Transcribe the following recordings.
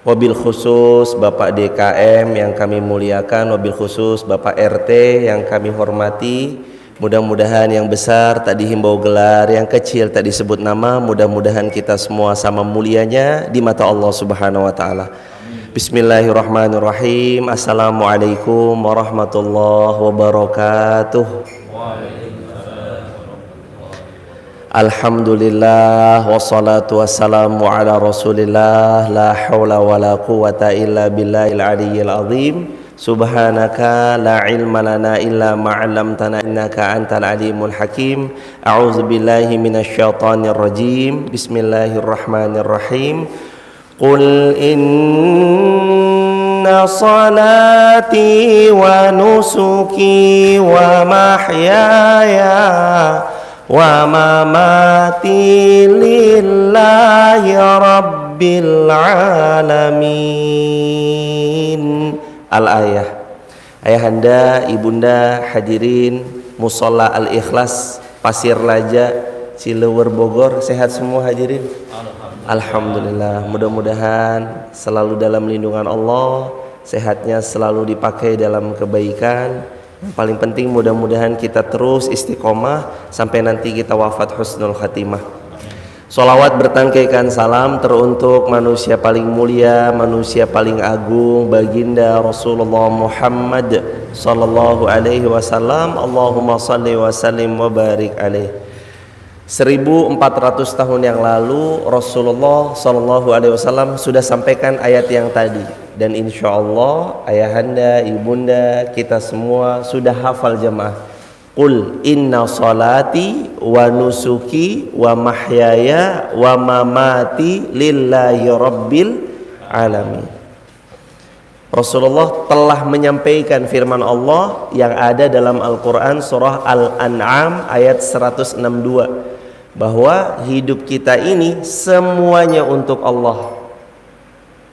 Wabil khusus Bapak DKM yang kami muliakan, wabil khusus Bapak RT yang kami hormati. Mudah-mudahan yang besar tak dihimbau gelar, yang kecil tak disebut nama. Mudah-mudahan kita semua sama mulianya di mata Allah Subhanahu wa taala. Bismillahirrahmanirrahim. Assalamualaikum warahmatullahi wabarakatuh. Alhamdulillah wassalatu wassalamu ala rasulillah. La hawla wa la quwata illa billahil aliyyil azim. Subhanaka la ilma lana illa ma'allamtana innaka antal alimul hakim. A'udzu billahi minasyaitonir rajim. Bismillahirrahmanirrahim. Qul inna salati wa nusuki wa mahyaya wa mamati lillahi rabbil alamin. Al-ayah. Ayahanda, ibunda, hadirin Musholla Al-Ikhlas Pasir Laja, Cileueur, Bogor, sehat semua hadirin? Alhamdulillah. Mudah-mudahan selalu dalam lindungan Allah, sehatnya selalu dipakai dalam kebaikan. Yang paling penting mudah-mudahan kita terus istiqomah sampai nanti kita wafat husnul khatimah. Sholawat bertangkaikan salam teruntuk manusia paling mulia, manusia paling agung, baginda Rasulullah Muhammad sallallahu alaihi wasallam. Allahumma salli wa sallim wa barik alaih. 1400 tahun yang lalu Rasulullah sallallahu alaihi wasallam sudah sampaikan ayat yang tadi, dan insya Allah ayahanda, ibunda, kita semua sudah hafal jemaah. Qul inna salati wa nusuki wa mahyaya wa mamati lillahi rabbil alamin. Rasulullah telah menyampaikan firman Allah yang ada dalam Al-Quran surah Al-An'am ayat 162, bahwa hidup kita ini semuanya untuk Allah.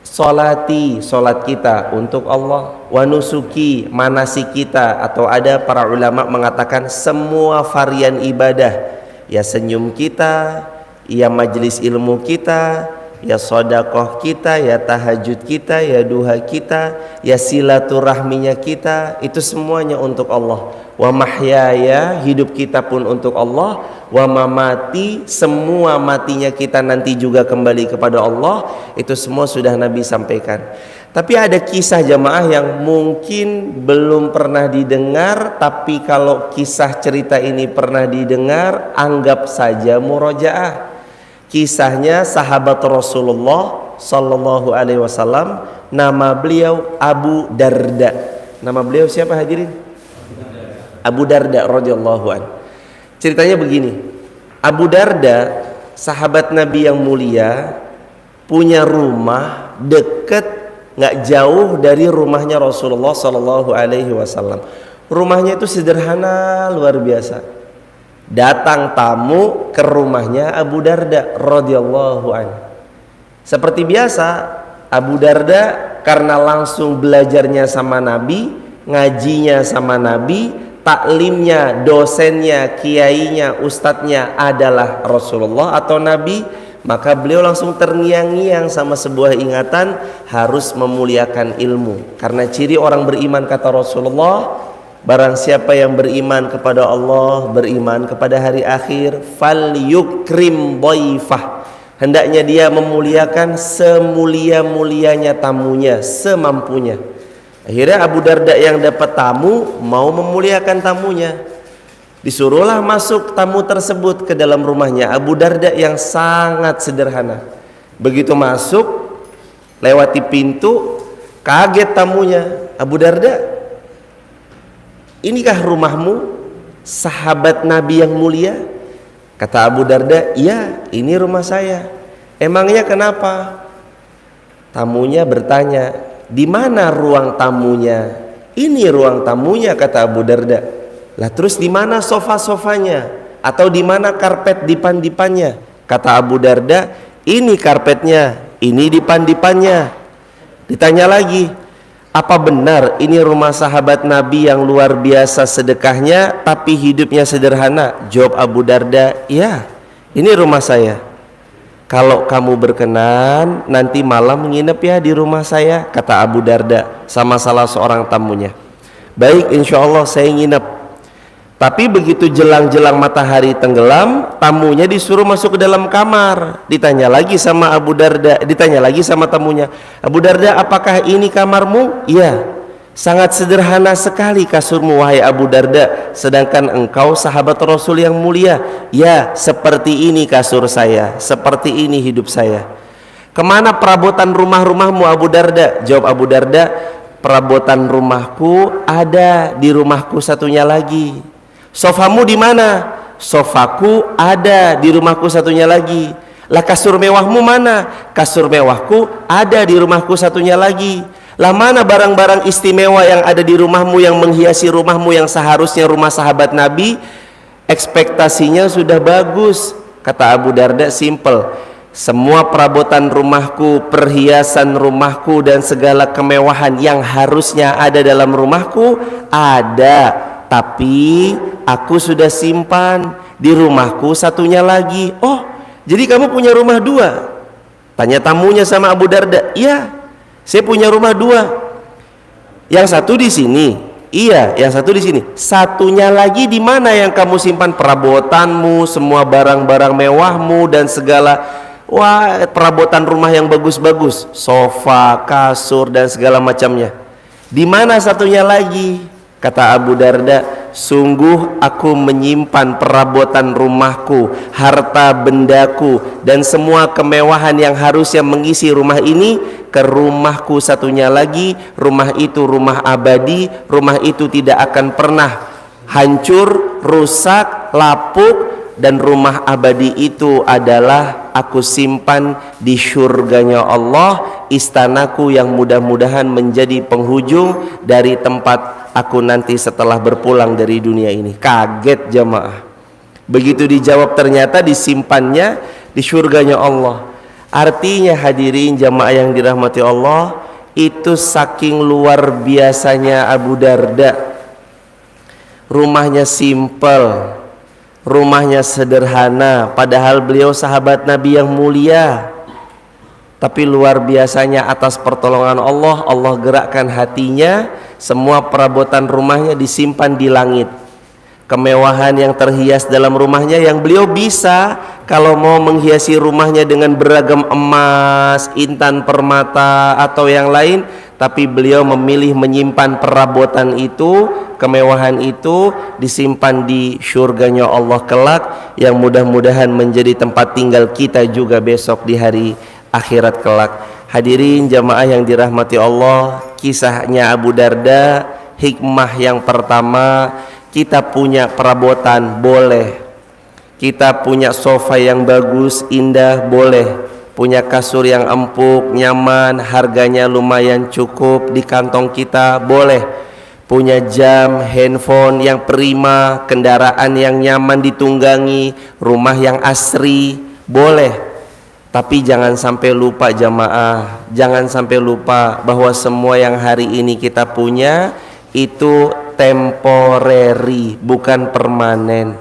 Salati, salat kita untuk Allah. Wa nusuki, manasik kita, atau ada para ulama mengatakan semua varian ibadah, ya senyum kita, ya majelis ilmu kita, ya sedekah kita, ya tahajud kita, ya duha kita, ya silaturahminya kita, itu semuanya untuk Allah. Wa mahyaya, hidup kita pun untuk Allah. Wa mamati, semua matinya kita nanti juga kembali kepada Allah. Itu semua sudah Nabi sampaikan. Tapi ada kisah jamaah yang mungkin belum pernah didengar, tapi kalau kisah cerita ini pernah didengar, anggap saja murojaah. Kisahnya sahabat Rasulullah sallallahu alaihi wasallam, nama beliau Abu Darda. Nama beliau siapa hadirin? Abu Darda radhiyallahu an. Ceritanya begini. Abu Darda, sahabat Nabi yang mulia, punya rumah dekat, nggak jauh dari rumahnya Rasulullah sallallahu alaihi wasallam. Rumahnya itu sederhana luar biasa. Datang tamu ke rumahnya Abu Darda radhiyallahu anhu. Seperti biasa, Abu Darda karena langsung belajarnya sama Nabi, ngajinya sama Nabi, taklimnya, dosennya, kiainya, ustadznya adalah Rasulullah atau Nabi, maka beliau langsung terngiang-ngiang sama sebuah ingatan harus memuliakan ilmu. Karena ciri orang beriman kata Rasulullah, barang siapa yang beriman kepada Allah, beriman kepada hari akhir, fal yukrim dhaifah, hendaknya dia memuliakan semulia-mulianya tamunya, semampunya. Akhirnya Abu Darda yang dapat tamu mau memuliakan tamunya. Disuruhlah masuk tamu tersebut ke dalam rumahnya. Abu Darda yang sangat sederhana. Begitu masuk, lewati pintu, kaget tamunya. Abu Darda, inikah rumahmu, sahabat Nabi yang mulia? Kata Abu Darda, iya, ini rumah saya. Emangnya kenapa? Tamunya bertanya, di mana ruang tamunya? Ini ruang tamunya, kata Abu Darda. Lah terus di mana sofa-sofanya? Atau di mana karpet dipan-dipannya? Kata Abu Darda, ini karpetnya, ini dipan-dipannya. Ditanya lagi, apa benar ini rumah sahabat Nabi yang luar biasa sedekahnya tapi hidupnya sederhana? Jawab Abu Darda, ya, ini rumah saya. kalau kamu berkenan nanti malam nginep ya di rumah saya, kata Abu Darda sama salah seorang tamunya. Baik, insya Allah saya nginep. Tapi begitu jelang-jelang matahari tenggelam, tamunya disuruh masuk ke dalam kamar. Ditanya lagi sama Abu Darda, ditanya lagi sama tamunya, Abu Darda, apakah ini kamarmu? Iya. Sangat sederhana sekali kasurmu wahai Abu Darda, sedangkan engkau sahabat Rasul yang mulia. Ya, seperti ini kasur saya, seperti ini hidup saya. Kemana perabotan rumahmu Abu Darda? Jawab Abu Darda, perabotan rumahku ada di rumahku satunya lagi. Sofamu di mana? Sofaku ada di rumahku satunya lagi. Lah kasur mewahmu mana? Kasur mewahku ada di rumahku satunya lagi. Lah mana barang-barang istimewa yang ada di rumahmu, yang menghiasi rumahmu, yang seharusnya rumah sahabat Nabi? Ekspektasinya sudah bagus. Kata Abu Darda, simple. Semua perabotan rumahku, perhiasan rumahku, dan segala kemewahan yang harusnya ada dalam rumahku ada. Tapi aku sudah simpan di rumahku satunya lagi. Oh, jadi kamu punya rumah dua? Tanya tamunya sama Abu Darda. Iya, saya punya rumah dua. Yang satu di sini. Iya, yang satu di sini. Satunya lagi di mana yang kamu simpan perabotanmu, semua barang-barang mewahmu dan segala perabotan rumah yang bagus-bagus, sofa, kasur dan segala macamnya. Di mana satunya lagi? Kata Abu Darda, sungguh aku menyimpan perabotan rumahku, harta bendaku, dan semua kemewahan yang harusnya mengisi rumah ini ke rumahku satunya lagi. Rumah itu rumah abadi, rumah itu tidak akan pernah hancur, rusak, lapuk, dan rumah abadi itu adalah aku simpan di syurganya Allah, istanaku yang mudah-mudahan menjadi penghujung dari tempat aku nanti setelah berpulang dari dunia ini. Kaget jamaah. Begitu dijawab ternyata disimpannya di syurganya Allah. Artinya hadirin jamaah yang dirahmati Allah, itu saking luar biasanya Abu Darda. Rumahnya simple, rumahnya sederhana, padahal beliau sahabat Nabi yang mulia. Tapi luar biasanya atas pertolongan Allah, Allah gerakkan hatinya, semua perabotan rumahnya disimpan di langit. Kemewahan yang terhias dalam rumahnya yang beliau bisa kalau mau menghiasi rumahnya dengan beragam emas, intan permata atau yang lain, tapi beliau memilih menyimpan perabotan itu, kemewahan itu disimpan di syurganya Allah kelak, yang mudah-mudahan menjadi tempat tinggal kita juga besok di hari akhirat kelak. Hadirin jamaah yang dirahmati Allah, kisahnya Abu Darda, hikmah yang pertama, kita punya perabotan boleh, kita punya sofa yang bagus indah boleh, punya kasur yang empuk nyaman harganya lumayan cukup di kantong kita boleh, punya jam, handphone yang prima, kendaraan yang nyaman ditunggangi, rumah yang asri boleh. Tapi jangan sampai lupa jamaah, jangan sampai lupa bahwa semua yang hari ini kita punya itu temporary, bukan permanen.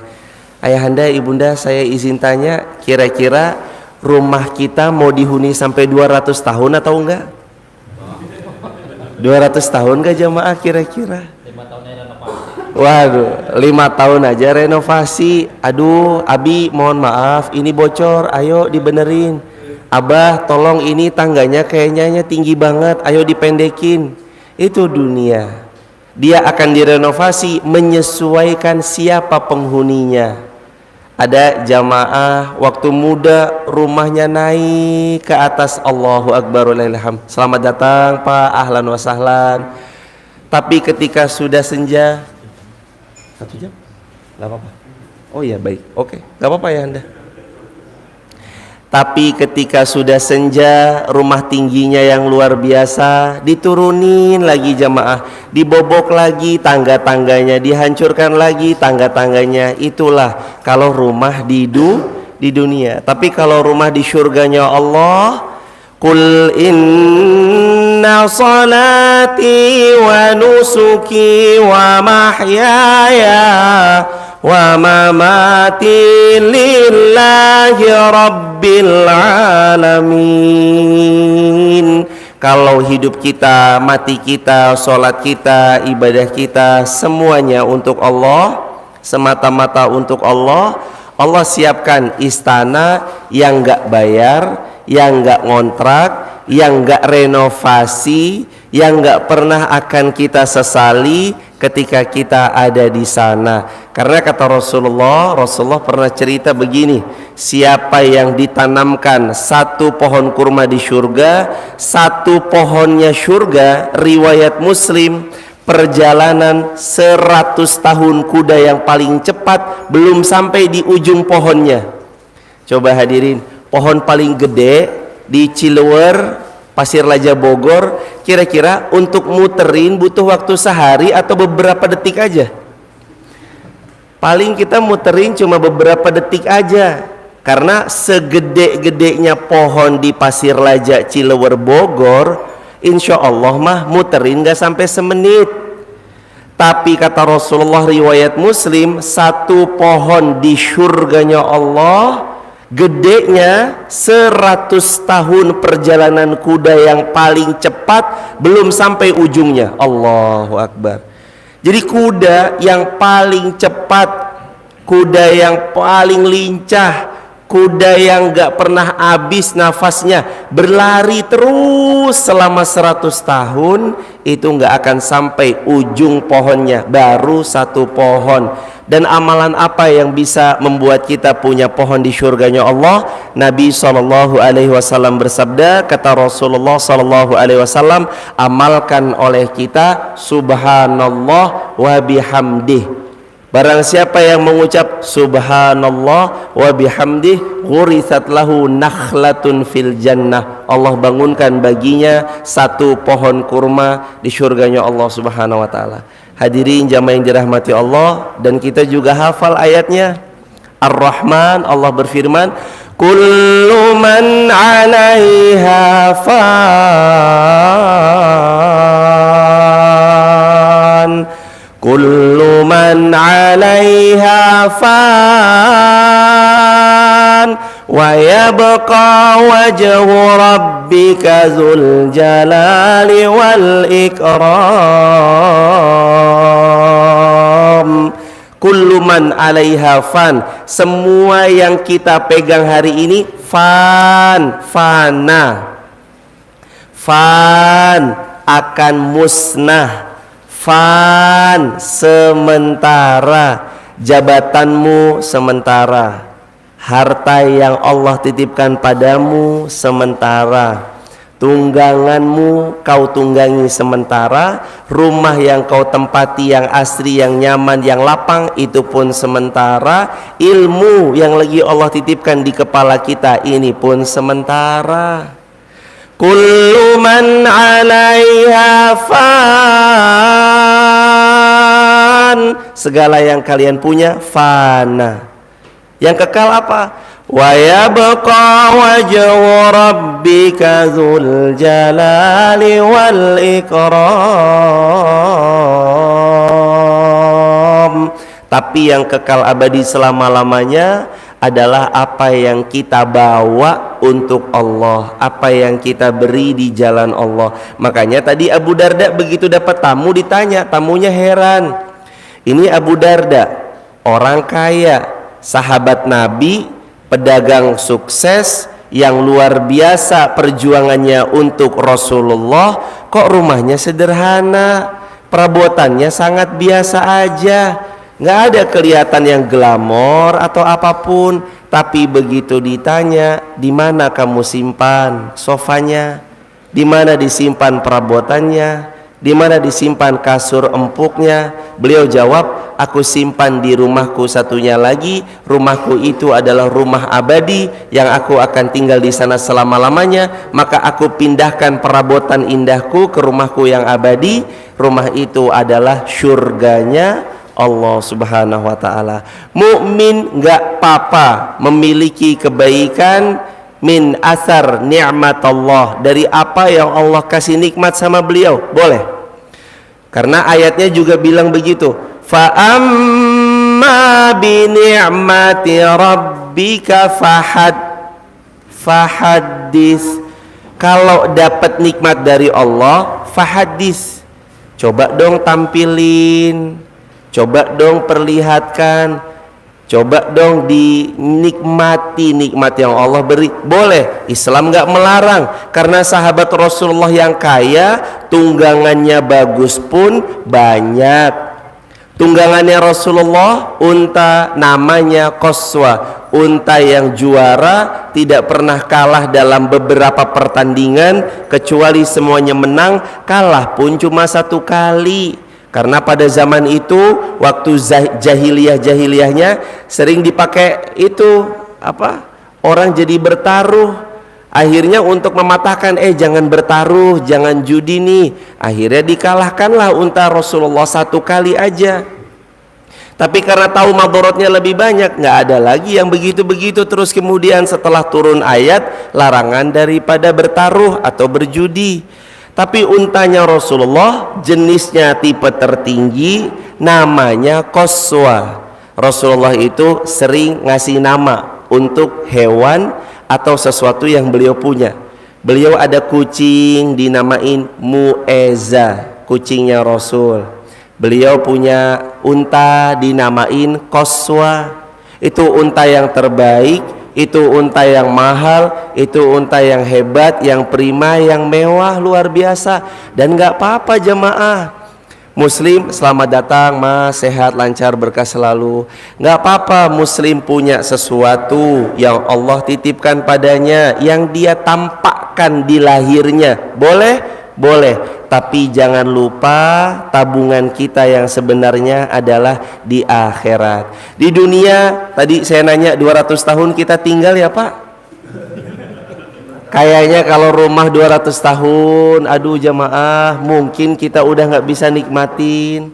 Ayahanda, ibunda, saya izin tanya, kira-kira rumah kita mau dihuni sampai 200 tahun atau enggak? 200 tahun enggak jamaah kira-kira? 5 tahun renovasi. Waduh, 5 tahun aja renovasi. Aduh, Abi mohon maaf, ini bocor, ayo dibenerin. Abah tolong ini tangganya kayaknya tinggi banget, ayo dipendekin. Itu dunia. Dia akan direnovasi menyesuaikan siapa penghuninya. Ada jamaah waktu muda rumahnya naik ke atas, Allahu Akbar walillahilham. Selamat datang Pak, ahlan wa sahlan. Tapi ketika sudah senja, 1 jam? Gak apa-apa. Oh ya baik, oke, gak apa-apa ya Anda. Tapi ketika sudah senja, rumah tingginya yang luar biasa diturunin lagi jamaah, dibobok lagi tangga-tangganya, dihancurkan lagi tangga-tangganya. Itulah kalau rumah di dunia. Tapi kalau rumah di syurganya Allah, Qul inna salati wa nusuki wa mahyaya wa mamati lillahi rabbil alamin. Kalau hidup kita, mati kita, sholat kita, ibadah kita, semuanya untuk Allah, semata-mata untuk Allah. Allah siapkan istana yang gak bayar, yang gak ngontrak, yang gak renovasi, yang gak pernah akan kita sesali ketika kita ada di sana. Karena kata Rasulullah pernah cerita begini, siapa yang ditanamkan satu pohon kurma di surga, satu pohonnya surga, riwayat Muslim, perjalanan 100 tahun kuda yang paling cepat belum sampai di ujung pohonnya. Coba hadirin, pohon paling gede di Cilewer, Pasir Laja Bogor, kira-kira untuk muterin butuh waktu sehari atau beberapa detik aja? Paling kita muterin cuma beberapa detik aja, karena segede-gedenya pohon di Pasir Laja Cilewer Bogor, insya Allah mah muterin gak sampai semenit. Tapi kata Rasulullah riwayat Muslim, satu pohon di surganya Allah gedenya 100 tahun perjalanan kuda yang paling cepat belum sampai ujungnya. Allahu Akbar. Jadi kuda yang paling cepat, kuda yang paling lincah, kuda yang gak pernah habis nafasnya, berlari terus selama 100 tahun, itu gak akan sampai ujung pohonnya, baru satu pohon. Dan amalan apa yang bisa membuat kita punya pohon di surganya Allah? Nabi SAW bersabda, kata Rasulullah SAW, amalkan oleh kita subhanallah wa bihamdih. Barang siapa yang mengucap subhanallah wa bihamdih, ghurithat lahu nakhlatun fil jannah, Allah bangunkan baginya satu pohon kurma di surganya Allah Subhanahu wa taala. Hadirin jamaah yang dirahmati Allah, dan kita juga hafal ayatnya. Ar-Rahman, Allah berfirman, kullu man 'alaiha fan, kullu man 'alaiha fan, wa yabqa wajhu rabbika dzul jalali wal ikram. Kullu man 'alaiha fan, semua yang kita pegang hari ini fan, fana, fan akan musnah, fan sementara, jabatanmu sementara, harta yang Allah titipkan padamu sementara, tungganganmu kau tunggangi sementara, rumah yang kau tempati yang asri, yang nyaman, yang lapang, itu pun sementara, ilmu yang lagi Allah titipkan di kepala kita ini pun sementara. Kullu man 'alaiha fan, segala yang kalian punya fana, yang kekal apa? Wa yabqa wajhu rabbika dzul jalali wal ikram. Tapi yang kekal abadi selama-lamanya adalah apa yang kita bawa untuk Allah, apa yang kita beri di jalan Allah. Makanya tadi Abu Darda begitu dapat tamu ditanya, tamunya heran. Ini Abu Darda, orang kaya, sahabat Nabi, pedagang sukses yang luar biasa perjuangannya untuk Rasulullah, kok rumahnya sederhana, perabotannya sangat biasa aja, nggak ada kelihatan yang glamor atau apapun. Tapi begitu ditanya, di mana kamu simpan sofanya, di mana disimpan perabotannya, di mana disimpan kasur empuknya, beliau jawab, aku simpan di rumahku satunya lagi. Rumahku itu adalah rumah abadi yang aku akan tinggal di sana selama-lamanya. Maka aku pindahkan perabotan indahku ke rumahku yang abadi. Rumah itu adalah surganya Allah Subhanahu wa taala. Mukmin enggak apa-apa memiliki kebaikan min asar ni'mat Allah, dari apa yang Allah kasih nikmat sama beliau, boleh. Karena ayatnya juga bilang begitu, fa amma amma bi ni'mati rabbika fahaddis. Kalau dapat nikmat dari Allah, fahaddis. Coba dong tampilin, coba dong perlihatkan, coba dong dinikmati nikmat yang Allah beri. Boleh, Islam nggak melarang, karena sahabat Rasulullah yang kaya tunggangannya bagus pun banyak. Tunggangannya Rasulullah unta namanya Qaswa, unta yang juara, tidak pernah kalah dalam beberapa pertandingan kecuali semuanya menang. Kalah pun cuma satu kali, karena pada zaman itu waktu jahiliyahnya sering dipakai itu orang jadi bertaruh. Akhirnya untuk mematahkan, jangan bertaruh, jangan judi nih. Akhirnya dikalahkanlah unta Rasulullah satu kali aja. Tapi karena tahu madorotnya lebih banyak, nggak ada lagi yang begitu-begitu. Terus kemudian setelah turun ayat larangan daripada bertaruh atau berjudi. Tapi untanya Rasulullah jenisnya tipe tertinggi, namanya Qaswa. Rasulullah itu sering ngasih nama untuk hewan atau sesuatu yang beliau punya. Beliau ada kucing dinamain Mu'eza, kucingnya Rasul. Beliau punya unta dinamain Qaswa. Itu unta yang terbaik, itu unta yang mahal, itu unta yang hebat, yang prima, yang mewah, luar biasa. Dan gak apa-apa jemaah Muslim, selamat datang mas, sehat, lancar, berkah selalu. Gak apa-apa Muslim punya sesuatu yang Allah titipkan padanya, yang dia tampakkan di lahirnya. Boleh? Boleh. Tapi jangan lupa tabungan kita yang sebenarnya adalah di akhirat. Di dunia, tadi saya nanya 200 tahun kita tinggal ya pak? Kayaknya kalau rumah 200 tahun, aduh jamaah, mungkin kita udah nggak bisa nikmatin.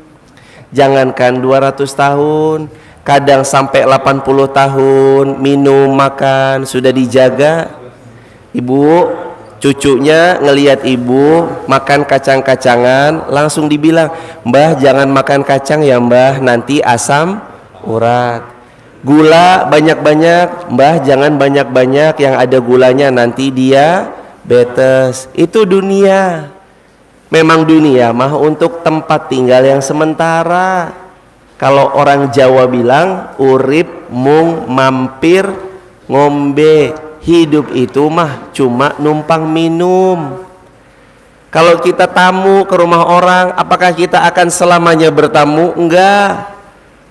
Jangankan 200 tahun, kadang sampai 80 tahun, minum, makan, sudah dijaga. Ibu, cucunya ngelihat ibu makan kacang-kacangan, langsung dibilang, mbah jangan makan kacang ya mbah, nanti asam urat. Gula banyak-banyak, mbah jangan banyak-banyak, yang ada gulanya nanti dia diabetes. Itu dunia. Memang dunia mah untuk tempat tinggal yang sementara. Kalau orang Jawa bilang urip mung mampir ngombe, hidup itu mah cuma numpang minum. Kalau kita tamu ke rumah orang, apakah kita akan selamanya bertamu? Enggak.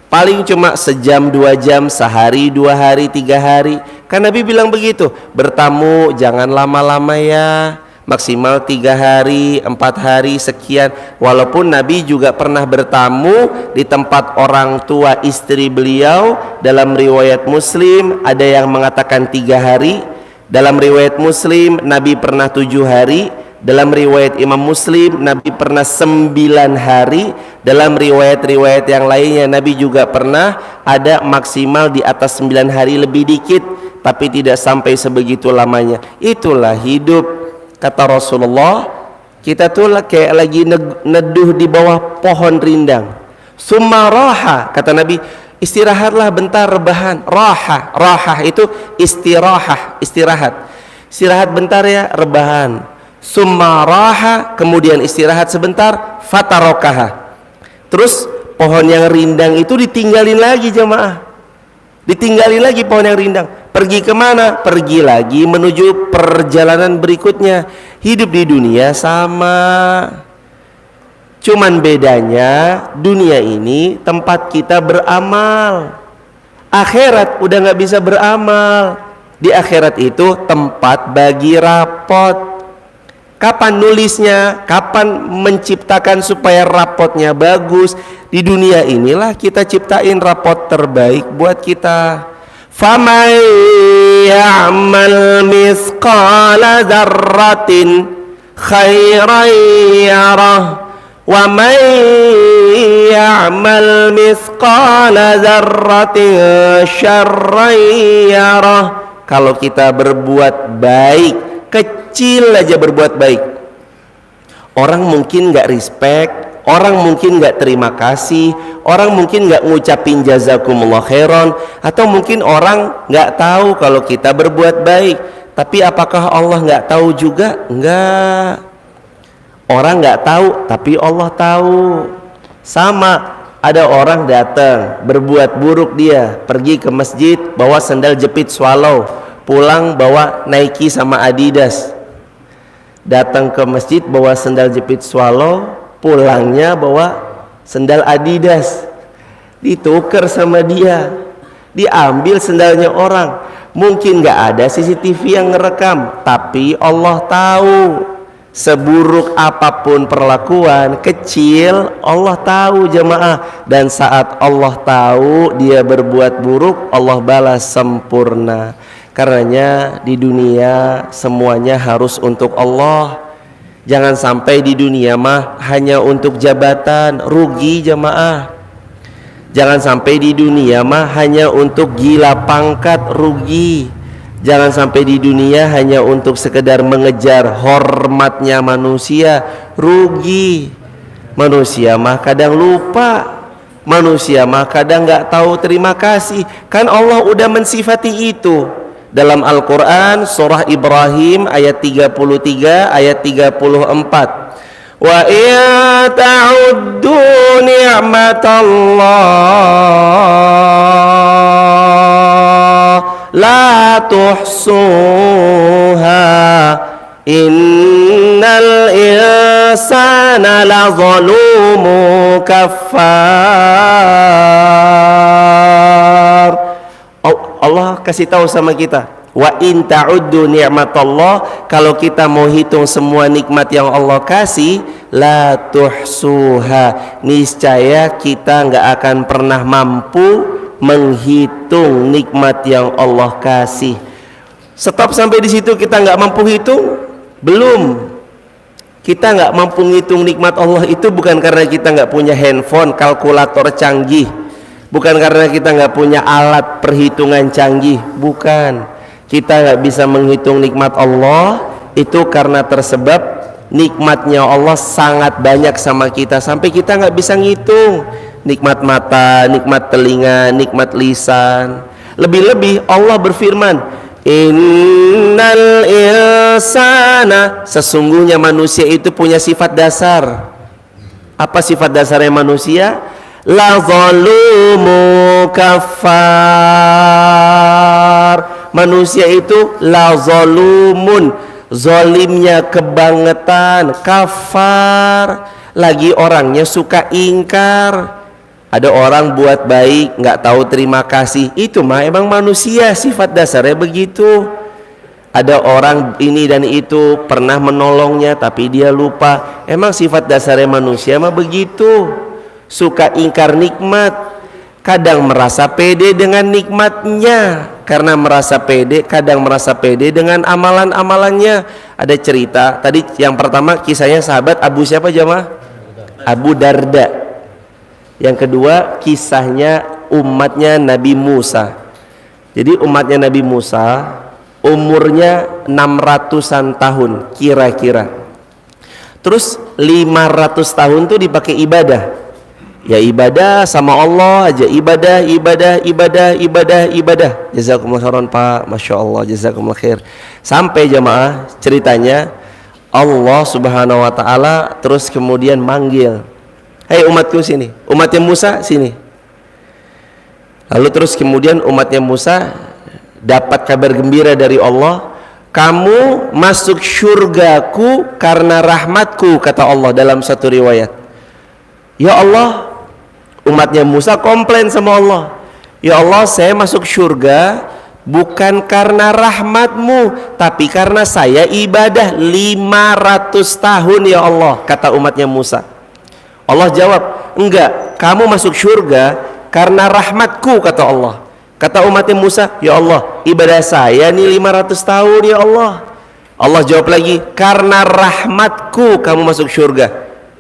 Paling cuma sejam, 2 jam, sehari, 2 hari, 3 hari. Kan Nabi bilang begitu, bertamu jangan lama-lama ya, maksimal 3 hari, 4 hari, sekian. Walaupun Nabi juga pernah bertamu di tempat orang tua istri beliau. Dalam riwayat Muslim ada yang mengatakan 3 hari, dalam riwayat Muslim Nabi pernah 7 hari, dalam riwayat Imam Muslim Nabi pernah 9 hari, dalam riwayat-riwayat yang lainnya Nabi juga pernah ada maksimal di atas 9 hari lebih dikit, tapi tidak sampai sebegitu lamanya. Itulah hidup, kata Rasulullah. Kita tuh kayak lagi neduh di bawah pohon rindang. Summa raha, kata Nabi, istirahatlah bentar, rebahan. Raha itu istirahat. Istirahat bentar ya, rebahan. Summa raha, kemudian istirahat sebentar, fatarokaha. Terus pohon yang rindang itu ditinggalin lagi jemaah. Ditinggalin lagi pohon yang rindang. Pergi kemana? Pergi lagi menuju perjalanan berikutnya. Hidup di dunia sama. Cuman bedanya dunia ini tempat kita beramal. Akhirat udah gak bisa beramal. Di akhirat itu tempat bagi rapot. Kapan nulisnya, kapan menciptakan supaya rapotnya bagus. Di dunia inilah kita ciptain rapot terbaik buat kita. Faman ya'mal misqala dzarratin khairan yarah, wa man ya'mal misqala dzarratin syarran yarah. Kalau kita berbuat baik, kecil aja berbuat baik, orang mungkin gak respect, Orang mungkin nggak terima kasih, orang mungkin nggak ngucapin jazakumullah khairan, atau mungkin orang nggak tahu kalau kita berbuat baik. Tapi apakah Allah nggak tahu juga? Enggak. Orang nggak tahu, tapi Allah tahu. Sama, ada orang datang berbuat buruk, dia pergi ke masjid bawa sandal jepit swallow, pulang bawa Nike sama Adidas. Datang ke masjid bawa sandal jepit swallow, pulangnya bawa sandal Adidas. Ditukar sama dia, diambil sandalnya orang. Mungkin gak ada CCTV yang ngerekam, tapi Allah tahu. Seburuk apapun perlakuan kecil, Allah tahu jemaah. Dan saat Allah tahu dia berbuat buruk, Allah balas sempurna. Karenanya di dunia semuanya harus untuk Allah. Jangan sampai di dunia mah hanya untuk jabatan, rugi jemaah. Jangan sampai di dunia mah hanya untuk gila pangkat, rugi. Jangan sampai di dunia hanya untuk sekedar mengejar hormatnya manusia, rugi. Manusia mah kadang lupa, manusia mah kadang nggak tahu terima kasih. Kan Allah udah mensifati itu dalam Al-Quran surah Ibrahim ayat 33 ayat 34. Wa in ta'uddu ni'matallah la tuhsuha innal insana la zalumu kaffar. Allah kasih tahu sama kita, wa in ta'uddu ni'matallah, kalau kita mau hitung semua nikmat yang Allah kasih, la tuhsuha, niscaya kita nggak akan pernah mampu menghitung nikmat yang Allah kasih. Stop sampai di situ, kita nggak mampu hitung? Belum. Kita nggak mampu menghitung nikmat Allah itu bukan karena kita nggak punya handphone, kalkulator canggih, bukan karena kita nggak punya alat perhitungan canggih, bukan. Kita nggak bisa menghitung nikmat Allah itu karena tersebab nikmatnya Allah sangat banyak sama kita sampai kita nggak bisa ngitung. Nikmat mata, nikmat telinga, nikmat lisan. Lebih-lebih Allah berfirman, innal insana, sesungguhnya manusia itu punya sifat dasar. Apa sifat dasarnya manusia? La zalumu kafar. Manusia itu la zalumun, zalimnya kebangetan, kafar, lagi orangnya suka ingkar. Ada orang buat baik nggak tahu terima kasih, itu mah emang manusia, sifat dasarnya begitu. Ada orang ini dan itu pernah menolongnya tapi dia lupa, emang sifat dasarnya manusia mah begitu. Suka ingkar nikmat, kadang merasa pede dengan nikmatnya, karena merasa pede, kadang merasa pede dengan amalan-amalannya. Ada cerita tadi yang pertama kisahnya sahabat Abu siapa jamaah? Abu Darda. Yang kedua kisahnya umatnya Nabi Musa. Jadi umatnya Nabi Musa umurnya 600-an tahun kira-kira. Terus 500 tahun tuh dipakai ibadah. Ya ibadah sama Allah aja, ibadah. Jazakumullah khairan Pak, Masya Allah, jazakumullah khair. Sampai jamaah ceritanya Allah subhanahu wa ta'ala terus kemudian manggil, hei umatku sini, umatnya Musa sini. Lalu terus kemudian umatnya Musa dapat kabar gembira dari Allah, kamu masuk syurgaku karena rahmatku, kata Allah dalam satu riwayat. Ya Allah, umatnya Musa komplain sama Allah, ya Allah, saya masuk syurga bukan karena rahmatmu, tapi karena saya ibadah 500 tahun ya Allah, kata umatnya Musa. Allah jawab, enggak, kamu masuk syurga karena rahmatku, kata Allah. Kata umatnya Musa, ya Allah, ibadah saya nih 500 tahun ya Allah. Allah jawab lagi, karena rahmatku kamu masuk syurga.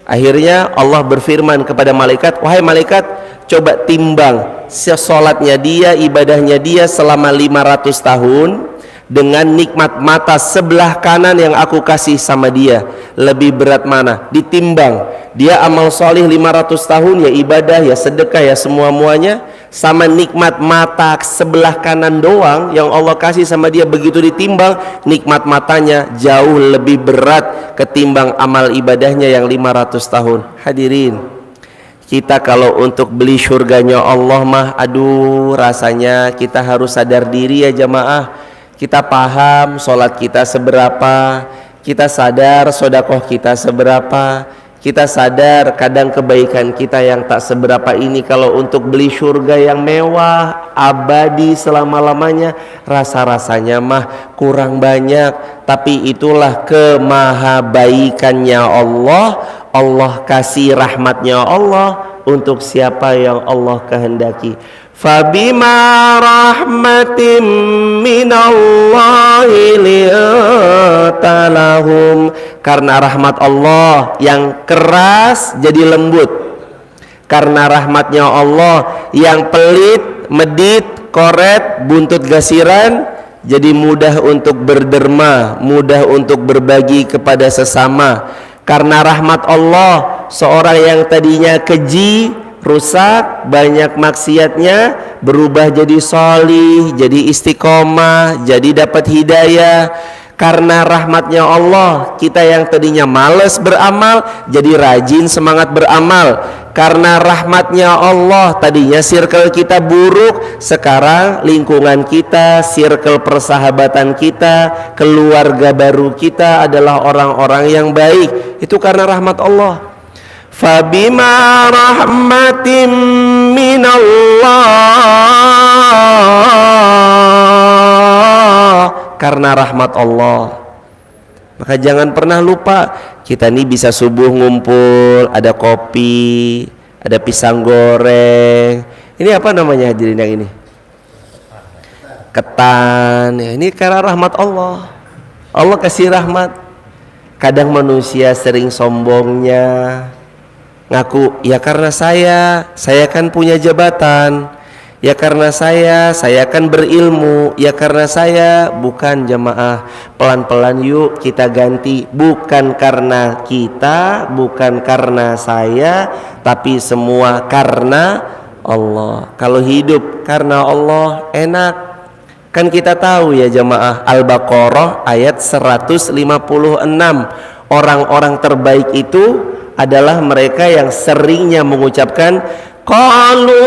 Akhirnya Allah berfirman kepada malaikat, wahai malaikat, coba timbang sholatnya dia, ibadahnya dia selama 500 tahun dengan nikmat mata sebelah kanan yang aku kasih sama dia, lebih berat mana? Ditimbang. dia amal solih 500 tahun, ya ibadah, ya sedekah, ya semua-muanya, sama nikmat mata sebelah kanan doang yang Allah kasih sama dia, begitu ditimbang nikmat matanya jauh lebih berat ketimbang amal ibadahnya yang 500 tahun. Hadirin, kita kalau untuk beli surganya Allah mah, aduh rasanya kita harus sadar diri ya jamaah. Kita paham sholat kita seberapa, kita sadar sodakoh kita seberapa, kita sadar kadang kebaikan kita yang tak seberapa ini. Kalau untuk beli surga yang mewah, abadi selama-lamanya, rasa-rasanya mah kurang banyak. Tapi itulah kemahabaikannya Allah. Allah kasih rahmatnya Allah untuk siapa yang Allah kehendaki. Fabima rahmatim minallahi li'talahum, karena rahmat Allah yang keras jadi lembut, karena rahmatnya Allah yang pelit, medit, koret, buntut gasiran jadi mudah untuk berderma, mudah untuk berbagi kepada sesama. Karena rahmat Allah, seorang yang tadinya keji, rusak, banyak maksiatnya, berubah jadi solih, jadi istiqomah, jadi dapat hidayah. Karena rahmatnya Allah, kita yang tadinya malas beramal jadi rajin semangat beramal. Karena rahmatnya Allah, tadinya circle kita buruk, sekarang lingkungan kita, circle persahabatan kita, keluarga baru kita adalah orang-orang yang baik. Itu karena rahmat Allah. Fabima rahmatim minallah, karena rahmat Allah. Maka jangan pernah lupa, kita nih bisa subuh ngumpul, ada kopi, ada pisang goreng. Ini apa namanya hadirin yang ini? Ketan. Ya, ini karena rahmat Allah. Allah kasih rahmat. Kadang manusia sering sombongnya, ngaku, ya karena saya kan punya jabatan, ya karena saya kan berilmu, ya karena saya. Bukan jamaah, pelan-pelan yuk kita ganti. Bukan karena kita, bukan karena saya, tapi semua karena Allah. Kalau hidup karena Allah enak. Kan kita tahu ya jamaah, Al-Baqarah ayat 156, orang-orang terbaik itu adalah mereka yang seringnya mengucapkan qalu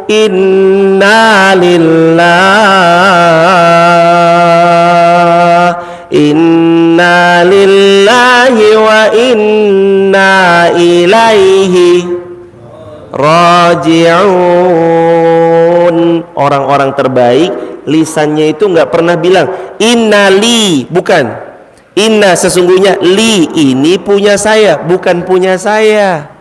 inna lillahi wa inna ilaihi raji'un. Orang-orang terbaik lisannya itu nggak pernah bilang innali, bukan inna sesungguhnya, li ini punya saya, bukan punya saya.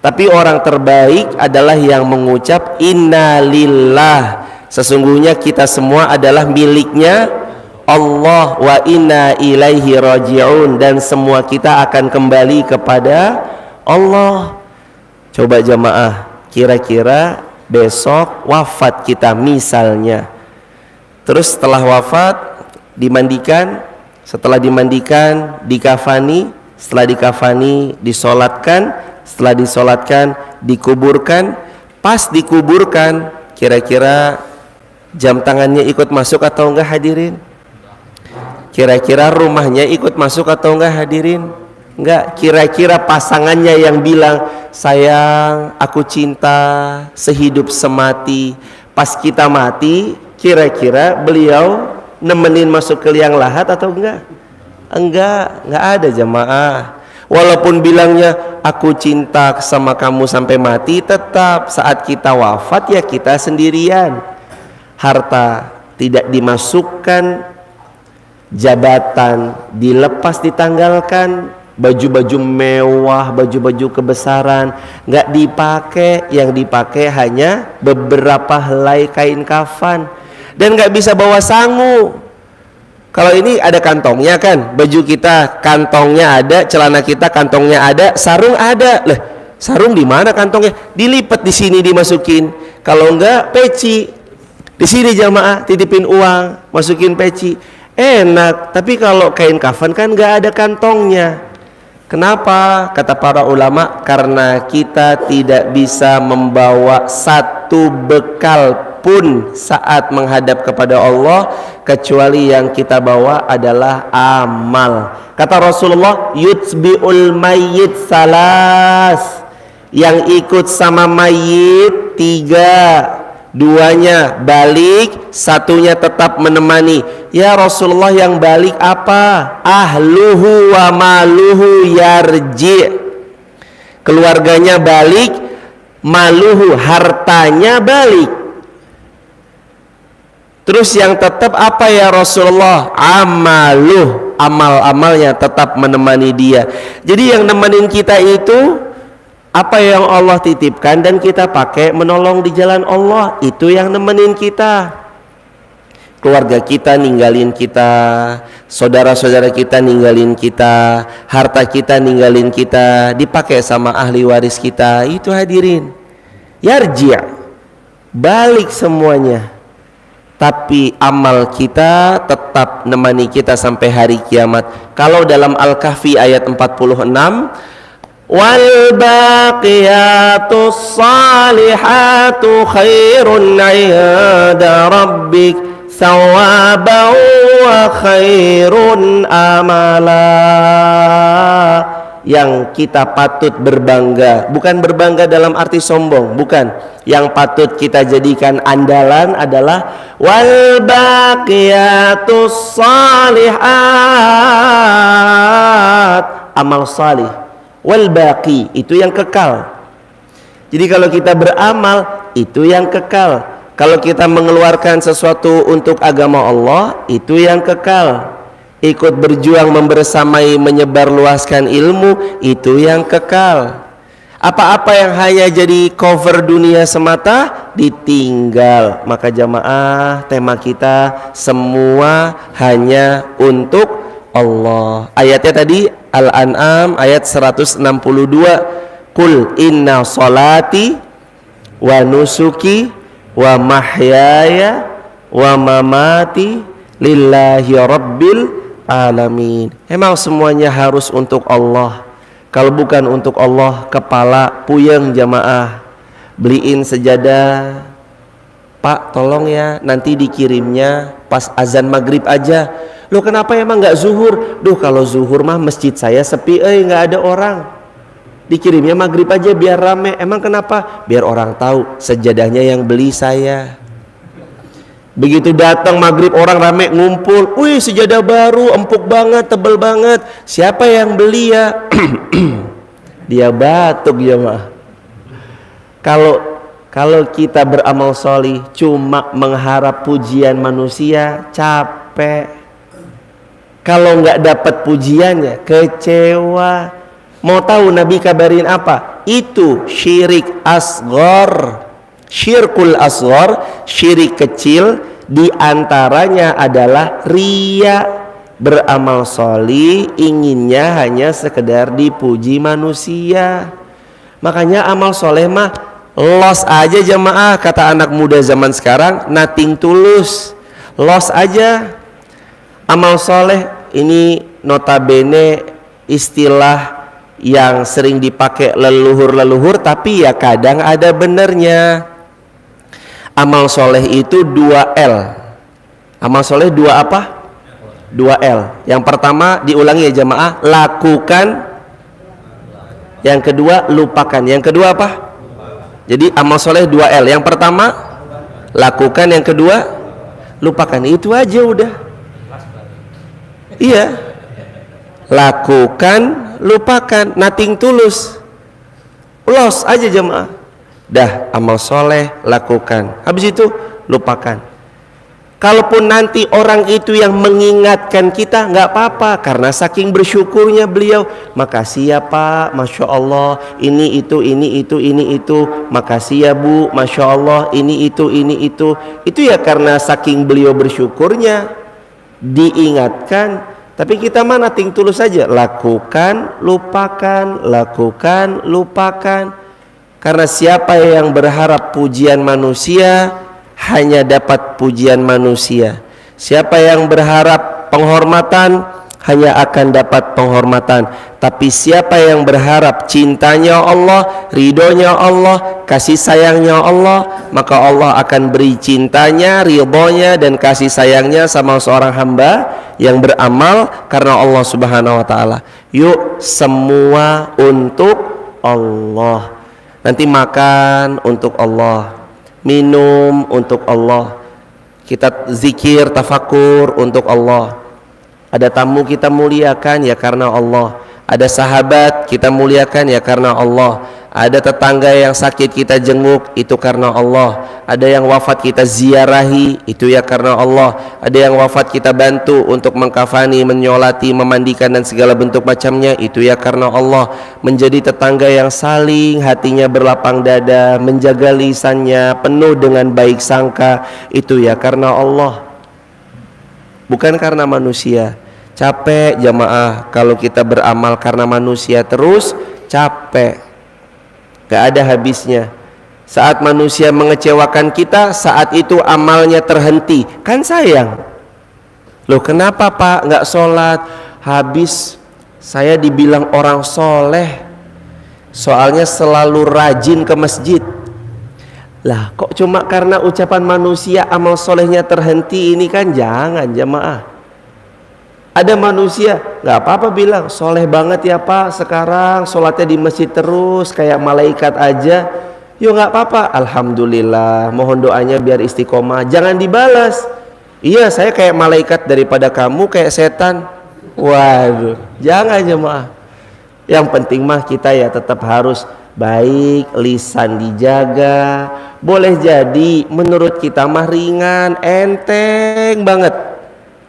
Tapi orang terbaik adalah yang mengucap innalillah, sesungguhnya kita semua adalah miliknya Allah, wa inna ilaihi raji'un, dan semua kita akan kembali kepada Allah. Coba jamaah, kira-kira besok wafat kita misalnya, terus setelah wafat dimandikan, setelah dimandikan dikafani, setelah dikafani disolatkan, setelah disolatkan dikuburkan. Pas dikuburkan, kira-kira jam tangannya ikut masuk atau enggak hadirin? Kira-kira rumahnya ikut masuk atau enggak hadirin? Enggak. Kira-kira pasangannya yang bilang sayang, aku cinta sehidup semati, pas kita mati, kira-kira beliau nemenin masuk ke liang lahat atau enggak? Enggak ada jamaah. Walaupun bilangnya aku cinta sama kamu sampai mati, tetap saat kita wafat ya kita sendirian. Harta tidak dimasukkan, jabatan dilepas ditanggalkan, baju-baju mewah, baju-baju kebesaran nggak dipakai, yang dipakai hanya beberapa helai kain kafan, dan nggak bisa bawa sangu. Kalau ini ada kantongnya kan, baju kita kantongnya ada, celana kita kantongnya ada, sarung ada. Lah, sarung di mana kantongnya? Dilipat di sini dimasukin. Kalau enggak peci. Di sini jamaah titipin uang, masukin peci. Enak. Tapi kalau kain kafan kan enggak ada kantongnya. Kenapa? Kata para ulama, karena kita tidak bisa membawa satu bekal pun saat menghadap kepada Allah kecuali yang kita bawa adalah amal. Kata Rasulullah, yutbi'ul mayyit salas, yang ikut sama mayit 3, 2-nya balik, 1-nya tetap menemani. Ya Rasulullah, yang balik apa? Ahluhu wa maluhu yarji, keluarganya balik, maluhu hartanya balik. Terus yang tetap apa ya Rasulullah? Amaluh, amal-amalnya tetap menemani dia. Jadi yang nemenin kita itu apa yang Allah titipkan dan kita pakai menolong di jalan Allah, itu yang nemenin kita. Keluarga kita ninggalin kita, saudara-saudara kita ninggalin kita, harta kita ninggalin kita, dipakai sama ahli waris kita, itu hadirin. Yarji', balik semuanya. Tapi amal kita tetap nemani kita sampai hari kiamat. Kalau dalam Al-Kahfi ayat 46, wal baqiyatus salihatu khairun 'inda rabbik thawaban wa khairun amala. Yang kita patut berbangga, bukan berbangga dalam arti sombong, bukan. Yang patut kita jadikan andalan adalah wal baqiyatus salihat, amal salih. Wal baqi, itu yang kekal. Jadi kalau kita beramal, itu yang kekal. Kalau kita mengeluarkan sesuatu untuk agama Allah, itu yang kekal. Ikut berjuang membersamai menyebarluaskan ilmu, itu yang kekal. Apa-apa yang hanya jadi cover dunia semata ditinggal. Maka jamaah, tema kita semua hanya untuk Allah. Ayatnya tadi Al-An'am ayat 162. Qul inna salati wa nusuki wa mahyaya wa mamati lillahi rabbil alamin. Emang semuanya harus untuk Allah. Kalau bukan untuk Allah, kepala puyeng jamaah. Beliin sejadah, Pak tolong ya, nanti dikirimnya pas azan maghrib aja. Loh kenapa emang gak zuhur? Duh kalau zuhur mah masjid saya sepi, gak ada orang. Dikirimnya maghrib aja biar rame. Emang kenapa? Biar orang tahu sejadahnya yang beli saya. Begitu datang maghrib orang rame ngumpul, wih sejadah baru, empuk banget, tebel banget. Siapa yang beli ya? Dia batuk ya mah. Kalau kita beramal solih cuma mengharap pujian manusia, capek. Kalau nggak dapat pujiannya, kecewa. Mau tahu Nabi kabarin apa? Itu syirik asghar. Syirkul asghar, syirik kecil, diantaranya adalah riya. Beramal solih inginnya hanya sekedar dipuji manusia. Makanya amal soleh mah los aja jamaah, kata anak muda zaman sekarang, nothing tulus, los aja. Amal soleh ini notabene istilah yang sering dipakai leluhur-leluhur, tapi ya kadang ada benernya. Amal soleh itu 2L. Amal soleh 2 apa? 2L. Yang pertama diulangi ya jamaah, lakukan. Yang kedua lupakan. Yang kedua apa? Jadi amal soleh 2L. Yang pertama lakukan, yang kedua lupakan. Itu aja udah. Iya. Lakukan, lupakan, nothing tulus. Los aja jamaah. Dah amal soleh lakukan, habis itu lupakan. Kalaupun nanti orang itu yang mengingatkan kita, nggak apa-apa, karena saking bersyukurnya beliau, makasih ya Pak, Masya Allah, ini itu, makasih ya Bu, Masya Allah, ini itu. Itu ya karena saking beliau bersyukurnya diingatkan. Tapi kita mana ting tulus saja, lakukan, lupakan, lakukan, lupakan. Karena siapa yang berharap pujian manusia hanya dapat pujian manusia. Siapa yang berharap penghormatan hanya akan dapat penghormatan. Tapi siapa yang berharap cintanya Allah, ridhonya Allah, kasih sayangnya Allah, maka Allah akan beri cintanya, ridhonya dan kasih sayangnya sama seorang hamba yang beramal karena Allah Subhanahu wa taala. Yuk semua untuk Allah. Nanti makan untuk Allah, minum untuk Allah, kita zikir, tafakur untuk Allah. Ada tamu kita muliakan ya karena Allah. Ada sahabat kita muliakan ya karena Allah. Ada tetangga yang sakit kita jenguk, itu karena Allah. Ada yang wafat kita ziarahi, itu ya karena Allah. Ada yang wafat kita bantu untuk mengkafani, menyolati, memandikan dan segala bentuk macamnya, itu ya karena Allah. Menjadi tetangga yang saling hatinya berlapang dada, menjaga lisannya penuh dengan baik sangka, itu ya karena Allah, bukan karena manusia. Capek jamaah kalau kita beramal karena manusia terus, capek, gak ada habisnya. Saat manusia mengecewakan kita, saat itu amalnya terhenti, kan sayang. Loh kenapa pak gak sholat? Habis saya dibilang orang soleh, soalnya selalu rajin ke masjid. Lah kok cuma karena ucapan manusia amal solehnya terhenti? Ini kan jangan jamaah. Ada manusia nggak apa-apa bilang soleh banget ya pak, sekarang sholatnya di masjid terus kayak malaikat aja. Yo nggak apa-apa, alhamdulillah, mohon doanya biar istiqomah. Jangan dibalas, iya saya kayak malaikat daripada kamu kayak setan. Waduh, jangan jemaah. Yang penting mah kita ya tetap harus baik, lisan dijaga. Boleh jadi menurut kita mah ringan, enteng banget.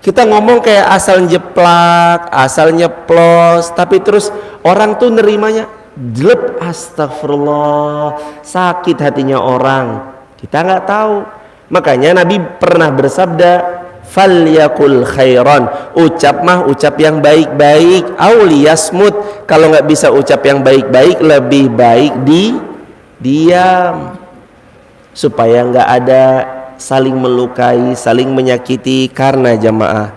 Kita ngomong kayak asal jeplak, asal nyeplos, tapi terus orang tuh nerimanya jelek, astagfirullah, sakit hatinya orang. Kita nggak tahu. Makanya Nabi pernah bersabda, falyakul khairan, ucap mah ucap yang baik-baik, auliyasmut, kalau nggak bisa ucap yang baik-baik lebih baik diam, supaya nggak ada saling melukai, saling menyakiti. Karena jamaah,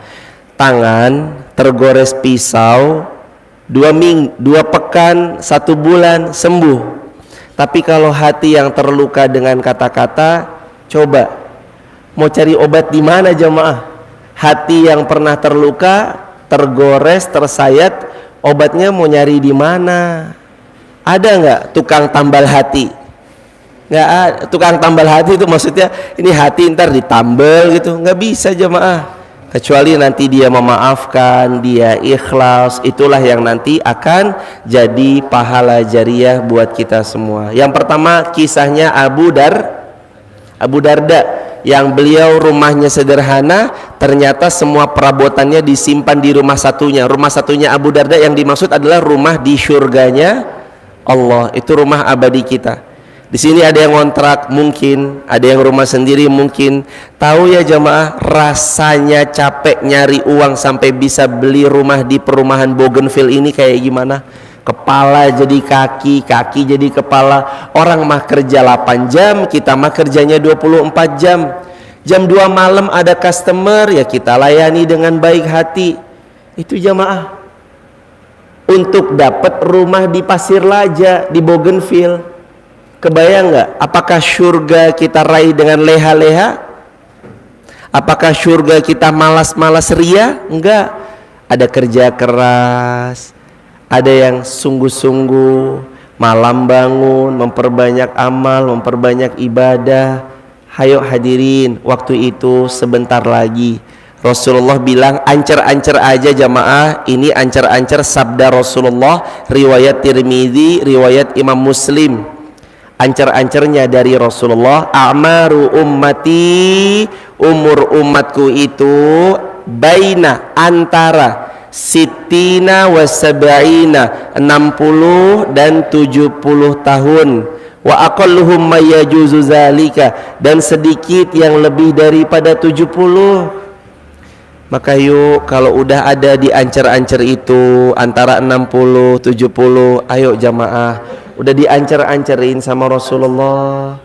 tangan tergores pisau 2 pekan, 1 bulan sembuh. Tapi kalau hati yang terluka dengan kata-kata, coba mau cari obat di mana jamaah? Hati yang pernah terluka, tergores, tersayat, obatnya mau nyari di mana? Ada nggak tukang tambal hati? Nggak ada. Tukang tambal hati itu maksudnya ini hati ntar ditambal gitu, nggak bisa jamaah. Kecuali nanti dia memaafkan, dia ikhlas, itulah yang nanti akan jadi pahala jariah buat kita semua. Yang pertama kisahnya Abu Darda, yang beliau rumahnya sederhana, ternyata semua perabotannya disimpan di rumah satunya. Rumah satunya Abu Darda yang dimaksud adalah rumah di syurganya Allah, itu rumah abadi kita. Di sini ada yang ngontrak mungkin, ada yang rumah sendiri mungkin. Tahu ya jamaah, rasanya capek nyari uang sampai bisa beli rumah di perumahan Bougainville ini kayak gimana? Kepala jadi kaki, kaki jadi kepala. Orang mah kerja 8 jam, kita mah kerjanya 24 jam. Jam 2 malam ada customer, ya kita layani dengan baik hati. Itu jamaah. Untuk dapat rumah di Pasir Laja, di Bougainville, kebayang nggak? Apakah surga kita raih dengan leha-leha? Apakah surga kita malas-malas ria? Enggak. Ada kerja keras, ada yang sungguh-sungguh, malam bangun, memperbanyak amal, memperbanyak ibadah. Hayo hadirin, waktu itu sebentar lagi. Rasulullah bilang ancer-ancer aja jamaah. Ini ancer-ancer sabda Rasulullah, riwayat Tirmidzi, riwayat Imam Muslim. Ancer-ancernya dari Rasulullah, a'maru ummati, umur umatku itu baina, antara sitina wa sab'ina, 60 dan 70 tahun. Wa aqalluhum mayajuzu zalika, dan sedikit yang lebih daripada 70. Maka yuk kalau udah ada di ancer-ancer itu antara 60 70, ayo jamaah, udah diancer-ancerin sama Rasulullah,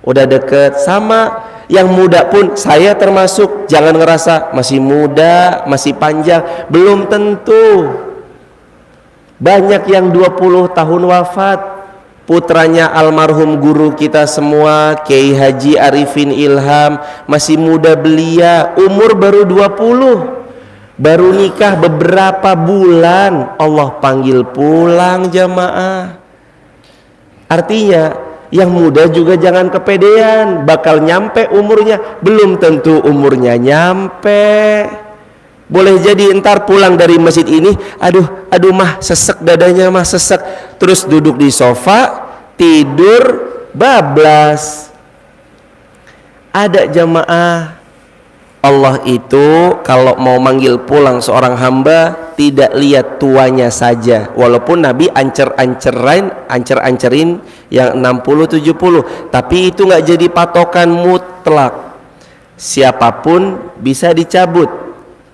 udah deket. Sama Yang muda pun, saya termasuk, jangan ngerasa masih muda, masih panjang, belum tentu. Banyak yang 20 tahun wafat. Putranya almarhum guru kita semua, Kiai Haji Arifin Ilham, masih muda belia, umur baru 20. Baru nikah beberapa bulan, Allah panggil pulang jamaah. Artinya, yang muda juga jangan kepedean, bakal nyampe umurnya, belum tentu umurnya nyampe. Boleh jadi entar pulang dari masjid ini, aduh mah sesek dadanya mah sesek, terus duduk di sofa, tidur, bablas. Ada jamaah, Allah itu kalau mau manggil pulang seorang hamba tidak lihat tuanya saja. Walaupun Nabi ancer-ancerin yang 60-70, tapi itu nggak jadi patokan mutlak. Siapapun bisa dicabut.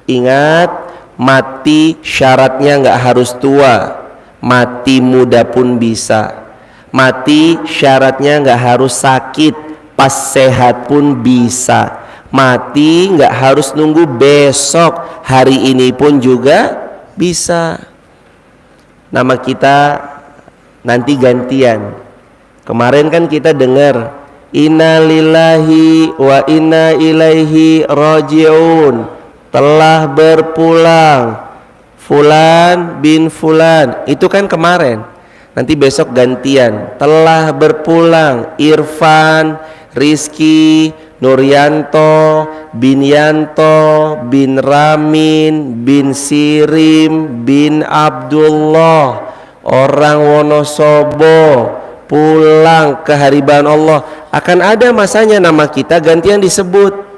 Ingat, mati syaratnya nggak harus tua, mati muda pun bisa. Mati syaratnya nggak harus sakit, pas sehat pun bisa. Mati nggak harus nunggu besok, hari ini pun juga bisa. Nama kita nanti gantian. Kemarin kan kita dengar inna lillahi wa inna ilaihi raji'un, telah berpulang Fulan bin Fulan, itu kan kemarin. Nanti besok gantian, telah berpulang Irfan, Rizky, Nuryanto bin Yanto bin Ramin bin Sirim bin Abdullah, orang Wonosobo, pulang ke hariban Allah. Akan ada masanya nama kita gantian disebut.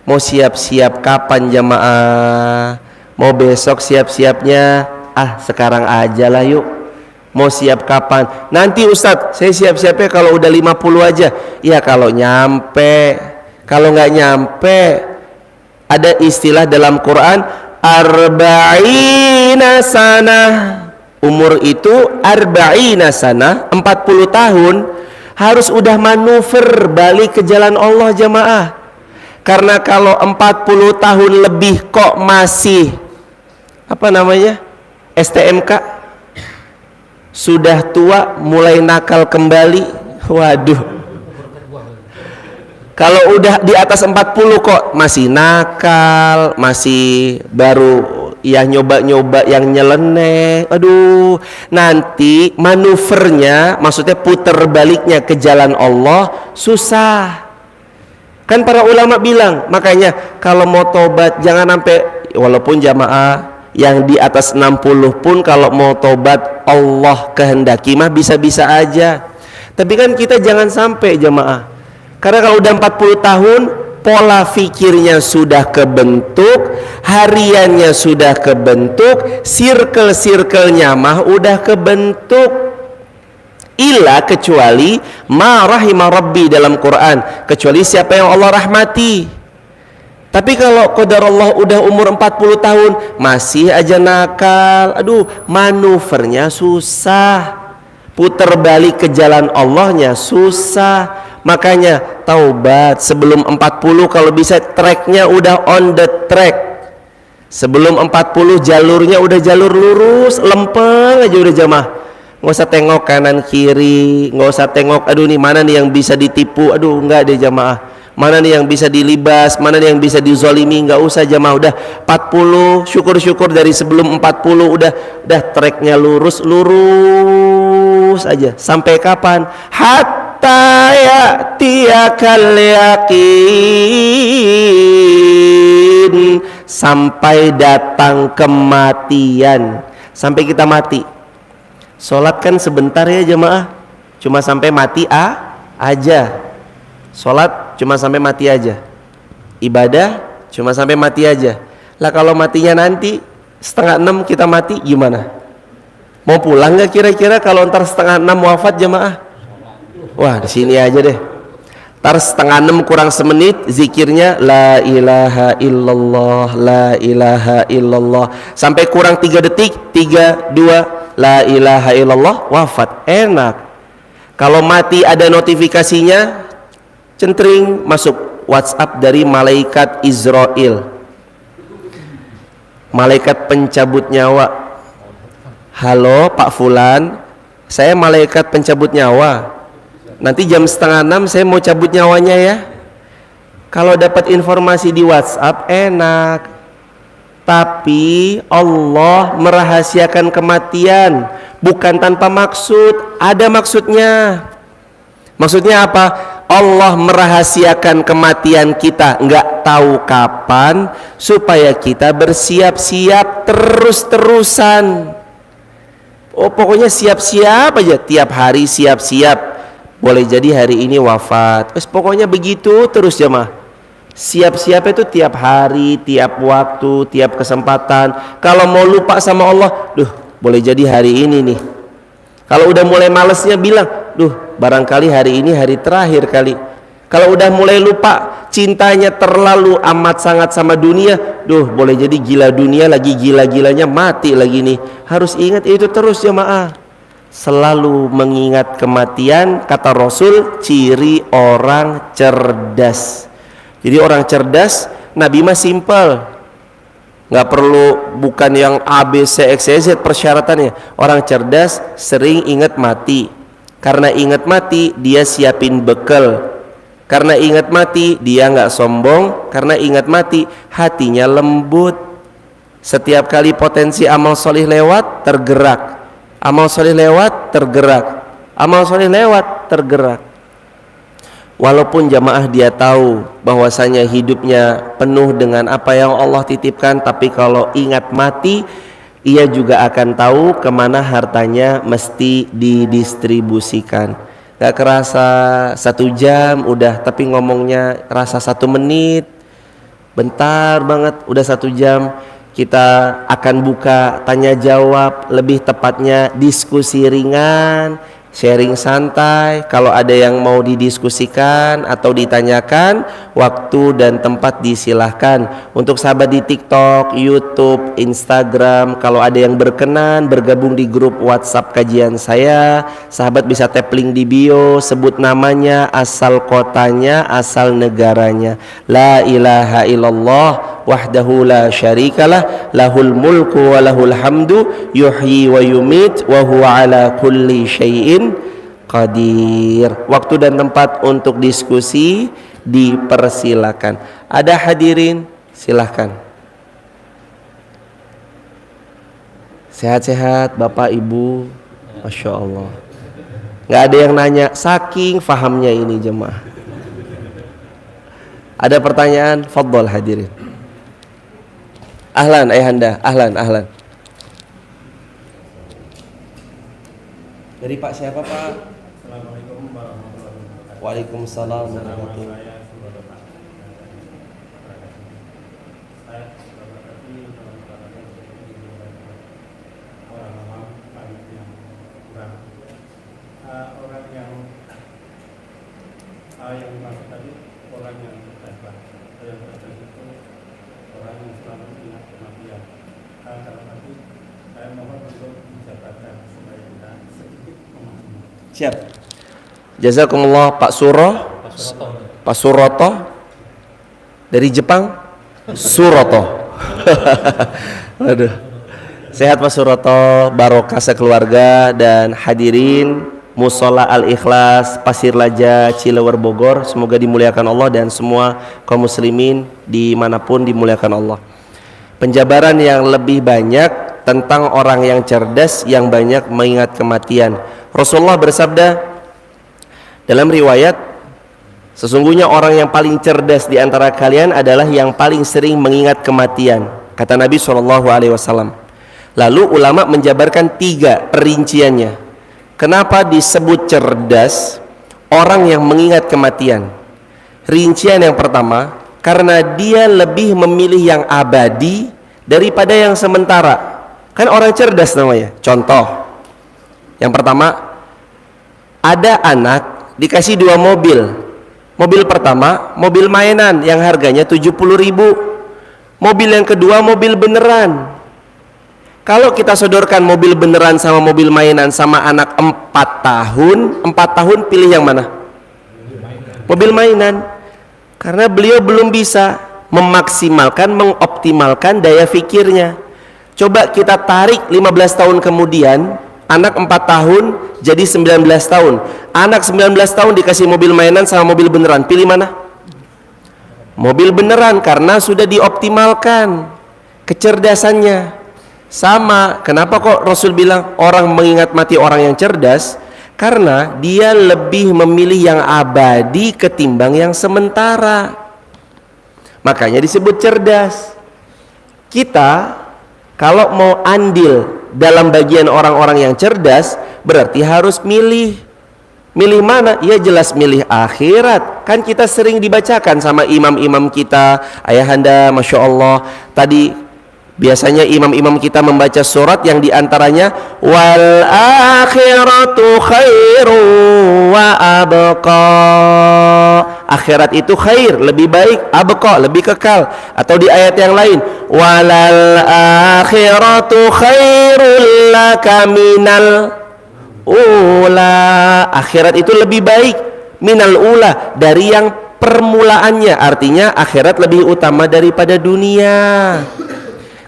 Mau siap-siap kapan jamaah? Mau besok siap-siapnya? Sekarang aja lah yuk. Mau siap kapan? Nanti Ustadz, saya siap-siapnya kalau udah 50 aja. Ya kalau nyampe. Kalau nggak nyampe, ada istilah dalam Quran, arba'ina sanah. Umur itu arba'ina sanah, 40 tahun, harus udah manuver balik ke jalan Allah jamaah. Karena kalau 40 tahun lebih kok masih STMK, sudah tua mulai nakal kembali, waduh. Kalau udah di atas 40 kok masih nakal, masih baru ya nyoba-nyoba yang nyeleneh, aduh, nanti manuvernya, maksudnya puter baliknya ke jalan Allah susah. Kan para ulama bilang, makanya kalau mau tobat jangan sampai, walaupun jamaah yang di atas 60 pun kalau mau tobat Allah kehendaki mah bisa-bisa aja. Tapi kan kita jangan sampai jamaah. Karena kalau udah 40 tahun, pola fikirnya sudah kebentuk, hariannya sudah kebentuk, circle-circle-nya mah udah kebentuk. Illa kecuali ma rahimah rabbi dalam Quran, kecuali siapa yang Allah rahmati. Tapi kalau qadarullah udah umur 40 tahun masih aja nakal, aduh, manuvernya susah, puter balik ke jalan Allahnya susah. Makanya taubat sebelum 40, kalau bisa tracknya udah on the track. Sebelum 40 jalurnya udah jalur lurus, lempeng aja udah jamaah. Nggak usah tengok kanan kiri, nggak usah tengok aduh nih mana nih yang bisa ditipu, aduh enggak deh jamaah. Mana nih yang bisa dilibas, mana nih yang bisa dizolimi, nggak usah jamaah. Udah 40, syukur-syukur dari sebelum 40 udah tracknya lurus aja. Sampai kapan? Hatta ya'tiyakal yaqin, sampai datang kematian, sampai kita mati. Sholat kan sebentar ya jamaah, cuma sampai mati aja. Sholat cuma sampai mati aja, ibadah cuma sampai mati aja. Lah kalau matinya nanti 5:30 kita mati gimana? Mau pulang nggak kira-kira kalau ntar 5:30 wafat jamaah? Wah di sini aja deh. Ntar 5:30 kurang semenit zikirnya la ilaha illallah, la ilaha illallah, sampai kurang 3 detik, 3, 2, la ilaha illallah, wafat. Enak. Kalau mati ada notifikasinya, centring masuk WhatsApp dari malaikat Israel, malaikat pencabut nyawa. Halo Pak Fulan, saya malaikat pencabut nyawa, nanti jam 5:30 saya mau cabut nyawanya ya. Kalau dapat informasi di WhatsApp enak, tapi Allah merahasiakan kematian bukan tanpa maksud, ada maksudnya. Maksudnya apa? Allah merahasiakan kematian kita, nggak tahu kapan, supaya kita bersiap-siap terus-terusan. Oh, pokoknya siap-siap aja, tiap hari siap-siap. Boleh jadi hari ini wafat, terus pokoknya begitu terus jemaah. Siap-siap itu tiap hari, tiap waktu, tiap kesempatan. Kalau mau lupa sama Allah, boleh jadi hari ini nih. Kalau udah mulai malesnya bilang, barangkali hari ini hari terakhir kali. Kalau udah mulai lupa, cintanya terlalu amat sangat sama dunia, boleh jadi gila dunia lagi, gila-gilanya mati lagi nih. Harus ingat itu terus jemaah. Selalu mengingat kematian, kata Rasul, ciri orang cerdas. Jadi orang cerdas, Nabi mah simple, nggak perlu, bukan yang A, B, C, X, Y, Z persyaratannya. Orang cerdas sering ingat mati. Karena ingat mati, dia siapin bekal. Karena ingat mati, dia nggak sombong. Karena ingat mati, hatinya lembut. Setiap kali potensi amal solih lewat, tergerak. Amal solih lewat, tergerak. Amal solih lewat, tergerak. Walaupun jamaah dia tahu bahwasanya hidupnya penuh dengan apa yang Allah titipkan, tapi kalau ingat mati, ia juga akan tahu kemana hartanya mesti didistribusikan. Gak kerasa 1 jam udah, tapi ngomongnya rasa 1 menit, bentar banget udah 1 jam. Kita akan buka tanya jawab, lebih tepatnya diskusi ringan, sharing santai. Kalau ada yang mau didiskusikan atau ditanyakan, waktu dan tempat disilahkan. Untuk sahabat di TikTok, YouTube, Instagram, kalau ada yang berkenan bergabung di grup WhatsApp kajian saya, sahabat bisa tap link di bio, sebut namanya, asal kotanya, asal negaranya. La ilaha illallah wahdahu la syarikalah, lahul mulku wa lahul hamdu, yuhyi wa yumit, wa huwa ala kulli syai'in qadir. Waktu dan tempat untuk diskusi dipersilakan. Ada hadirin, silahkan. Sehat-sehat Bapak Ibu, Masya Allah. Gak ada yang nanya, saking fahamnya ini jemaah. Ada pertanyaan? Fadhol hadirin. Ahlan ayahanda, ahlan. Dari Pak siapa Pak? Assalamualaikum warahmatullahi wabarakatuh. Waalaikumsalam warahmatullahi wabarakatuh. Orang awam, banyak yang kurang. Orang yang dimaksud tadi, orang yang cerdas. Yang cerdas itu orang yang selalu ingat kematian. Kalau tadi saya mohon untuk dijabarkan supaya kita sedikit memahami. Siap. Jazakumullah Pak Pak Suroto dari Jepang. Suroto. Aduh. Sehat Pak Suroto, barokah sekeluarga dan hadirin Musola Al-Ikhlas Pasir Laja Cilewer Bogor, semoga dimuliakan Allah dan semua kaum muslimin dimanapun dimuliakan Allah. Penjabaran yang lebih banyak tentang orang yang cerdas yang banyak mengingat kematian. Rasulullah bersabda dalam riwayat, sesungguhnya orang yang paling cerdas di antara kalian adalah yang paling sering mengingat kematian, kata Nabi SAW. Lalu ulama menjabarkan 3 perinciannya. Kenapa disebut cerdas orang yang mengingat kematian? Rincian yang pertama, karena dia lebih memilih yang abadi daripada yang sementara. Kan orang cerdas namanya. Contoh, yang pertama, ada anak dikasih 2 mobil. Mobil pertama, mobil mainan yang harganya 70.000. Mobil yang kedua, mobil beneran. Kalau kita sodorkan mobil beneran sama mobil mainan sama anak 4 tahun pilih yang mana? mobil mainan. Karena beliau belum bisa memaksimalkan, mengoptimalkan daya fikirnya. Coba kita tarik 15 tahun kemudian, anak 4 tahun jadi 19 tahun. Anak 19 tahun dikasih mobil mainan sama mobil beneran, pilih mana? Mobil beneran, karena sudah dioptimalkan kecerdasannya. Sama, kenapa kok Rasul bilang orang mengingat mati orang yang cerdas? Karena dia lebih memilih yang abadi ketimbang yang sementara. Makanya disebut cerdas. Kita kalau mau andil dalam bagian orang-orang yang cerdas, berarti harus milih. Milih mana? Ya jelas milih akhirat. Kan kita sering dibacakan sama imam-imam kita, ayahanda, Masya Allah. Tadi biasanya imam-imam kita membaca surat yang diantaranya wal akhiratu khairu wa abqa. Akhirat itu khair, lebih baik, abqa, lebih kekal. Atau di ayat yang lain walal akhiratu khairul laka minal ula. Akhirat itu lebih baik minal ula, dari yang permulaannya. Artinya akhirat lebih utama daripada dunia.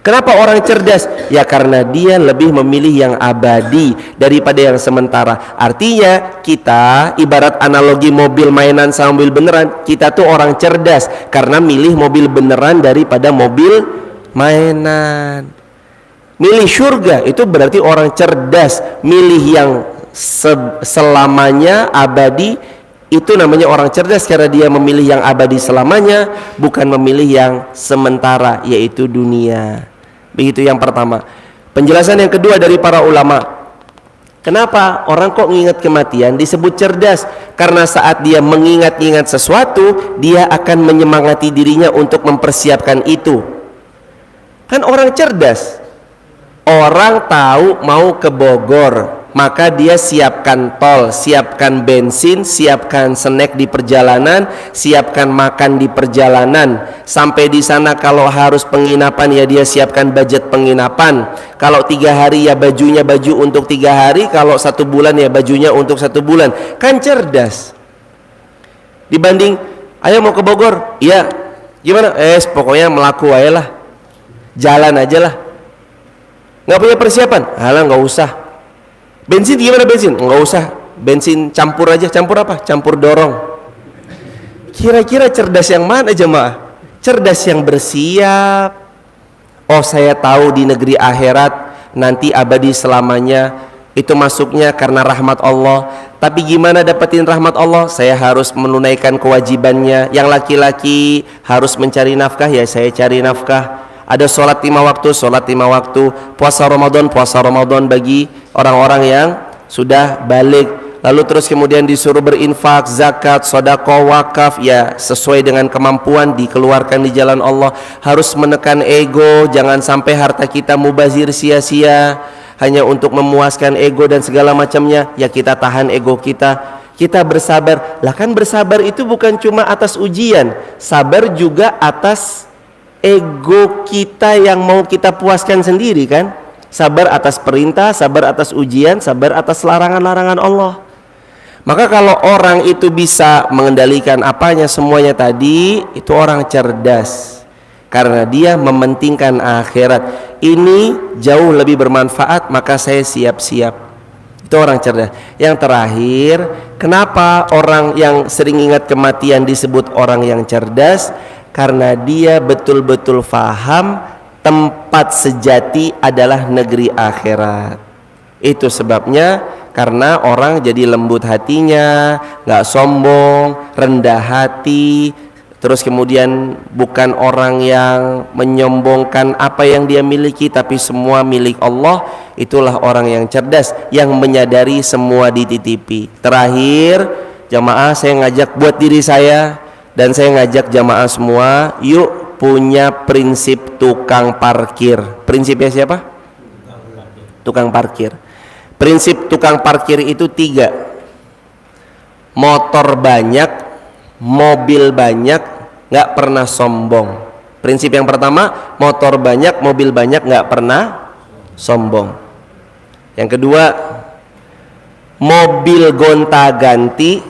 Kenapa orang cerdas? Ya karena dia lebih memilih yang abadi daripada yang sementara. Artinya kita ibarat analogi mobil mainan sama mobil beneran. Kita tuh orang cerdas karena milih mobil beneran daripada mobil mainan. Milih surga itu berarti orang cerdas. Milih yang selamanya abadi, itu namanya orang cerdas karena dia memilih yang abadi selamanya, bukan memilih yang sementara, yaitu dunia. Begitu yang pertama. Penjelasan yang kedua dari para ulama, kenapa orang kok mengingat kematian disebut cerdas? Karena saat dia mengingat-ingat sesuatu, dia akan menyemangati dirinya untuk mempersiapkan itu. Kan orang cerdas, orang tahu mau ke Bogor, maka dia siapkan tol, siapkan bensin, siapkan snack di perjalanan, siapkan makan di perjalanan. Sampai di sana kalau harus penginapan, ya dia siapkan budget penginapan. Kalau 3 hari ya bajunya baju untuk 3 hari, kalau 1 bulan ya bajunya untuk 1 bulan. Kan cerdas. Dibanding, ayo mau ke Bogor, iya, gimana? Pokoknya melaku aja lah, jalan aja lah. Nggak punya persiapan, halah nggak usah. Bensin gimana bensin? Nggak usah, bensin campur aja. Campur apa? Campur dorong. Kira-kira cerdas yang mana jemaah? Cerdas yang bersiap. Oh saya tahu di negeri akhirat nanti abadi selamanya, itu masuknya karena rahmat Allah. Tapi gimana dapetin rahmat Allah? Saya harus menunaikan kewajibannya. Yang laki-laki harus mencari nafkah, ya saya cari nafkah. Ada sholat 5 waktu, sholat 5 waktu. Puasa Ramadan bagi orang-orang yang sudah balik. Lalu terus kemudian disuruh berinfak, zakat, sedekah, wakaf, ya sesuai dengan kemampuan dikeluarkan di jalan Allah. Harus menekan ego, jangan sampai harta kita mubazir sia-sia hanya untuk memuaskan ego dan segala macamnya. Ya kita tahan ego kita. Kita bersabar. Lah kan bersabar itu bukan cuma atas ujian, sabar juga atas ego kita yang mau kita puaskan sendiri kan. Sabar atas perintah, sabar atas ujian, sabar atas larangan-larangan Allah. Maka kalau orang itu bisa mengendalikan apanya semuanya tadi, itu orang cerdas. Karena dia mementingkan akhirat. Ini jauh lebih bermanfaat, maka saya siap-siap. Itu orang cerdas. Yang terakhir, kenapa orang yang sering ingat kematian disebut orang yang cerdas? Karena dia betul-betul faham tempat sejati adalah negeri akhirat. Itu sebabnya karena orang jadi lembut hatinya, gak sombong, rendah hati. Terus kemudian bukan orang yang menyombongkan apa yang dia miliki, tapi semua milik Allah. Itulah orang yang cerdas, yang menyadari semua dititipi. Terakhir, jamaah, saya ngajak buat diri saya, dan saya ngajak jamaah semua, yuk punya prinsip tukang parkir. Prinsipnya siapa? Tukang parkir. Prinsip tukang parkir itu 3. Motor banyak, mobil banyak, nggak pernah sombong. Prinsip yang pertama, motor banyak, mobil banyak, nggak pernah sombong. Yang kedua, mobil gonta-ganti,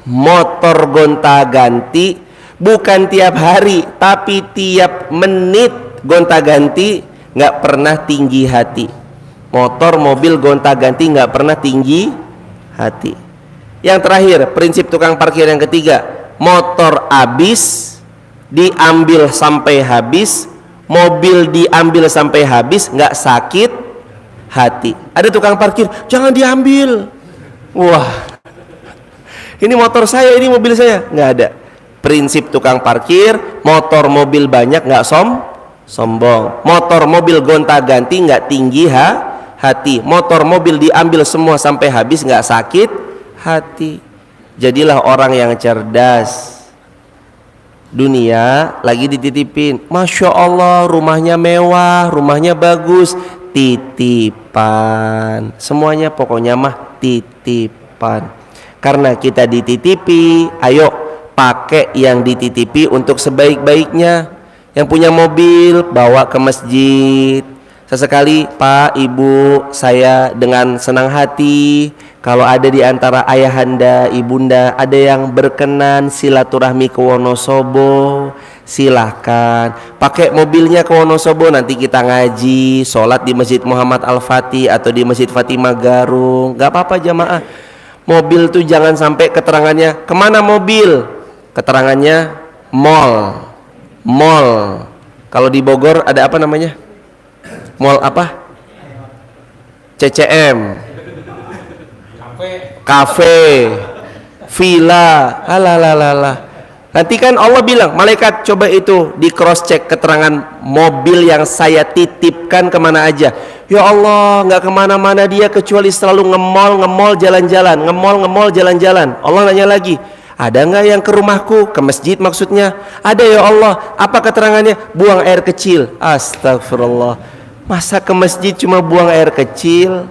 motor gonta-ganti, bukan tiap hari tapi tiap menit gonta-ganti, nggak pernah tinggi hati. Motor mobil gonta-ganti nggak pernah tinggi hati. Yang terakhir, prinsip tukang parkir yang ketiga, motor habis diambil sampai habis, mobil diambil sampai habis, nggak sakit hati. Ada tukang parkir, jangan diambil. Wah, ini motor saya, ini mobil saya. Nggak ada. Prinsip tukang parkir, motor mobil banyak nggak sombong. Motor mobil gonta-ganti nggak tinggi hati. Motor mobil diambil semua sampai habis nggak sakit hati. Jadilah orang yang cerdas. Dunia lagi dititipin, Masya Allah rumahnya mewah, rumahnya bagus, titipan. Semuanya pokoknya mah titipan. Karena kita dititipi, ayo pakai yang dititipi untuk sebaik-baiknya. Yang punya mobil bawa ke masjid. Sesekali, Pak, Ibu, saya dengan senang hati, kalau ada di antara ayahanda, ibunda ada yang berkenan silaturahmi ke Wonosobo, silahkan pakai mobilnya ke Wonosobo. Nanti kita ngaji, sholat di Masjid Muhammad Al-Fatih atau di Masjid Fatimah Garung. Gak apa-apa jamaah. Mobil tuh jangan sampai keterangannya kemana mobil, keterangannya mall. Kalau di Bogor ada apa namanya? Mall apa? CCM, kafe, villa, alalala. Nanti kan Allah bilang, malaikat coba itu di cross check keterangan mobil yang saya titipkan kemana aja. Ya Allah, nggak kemana-mana dia kecuali selalu nge-mall jalan-jalan. Allah nanya lagi, ada nggak yang ke rumahku, ke masjid maksudnya? Ada ya Allah. Apa keterangannya? Buang air kecil. Astagfirullah. Masa ke masjid cuma buang air kecil?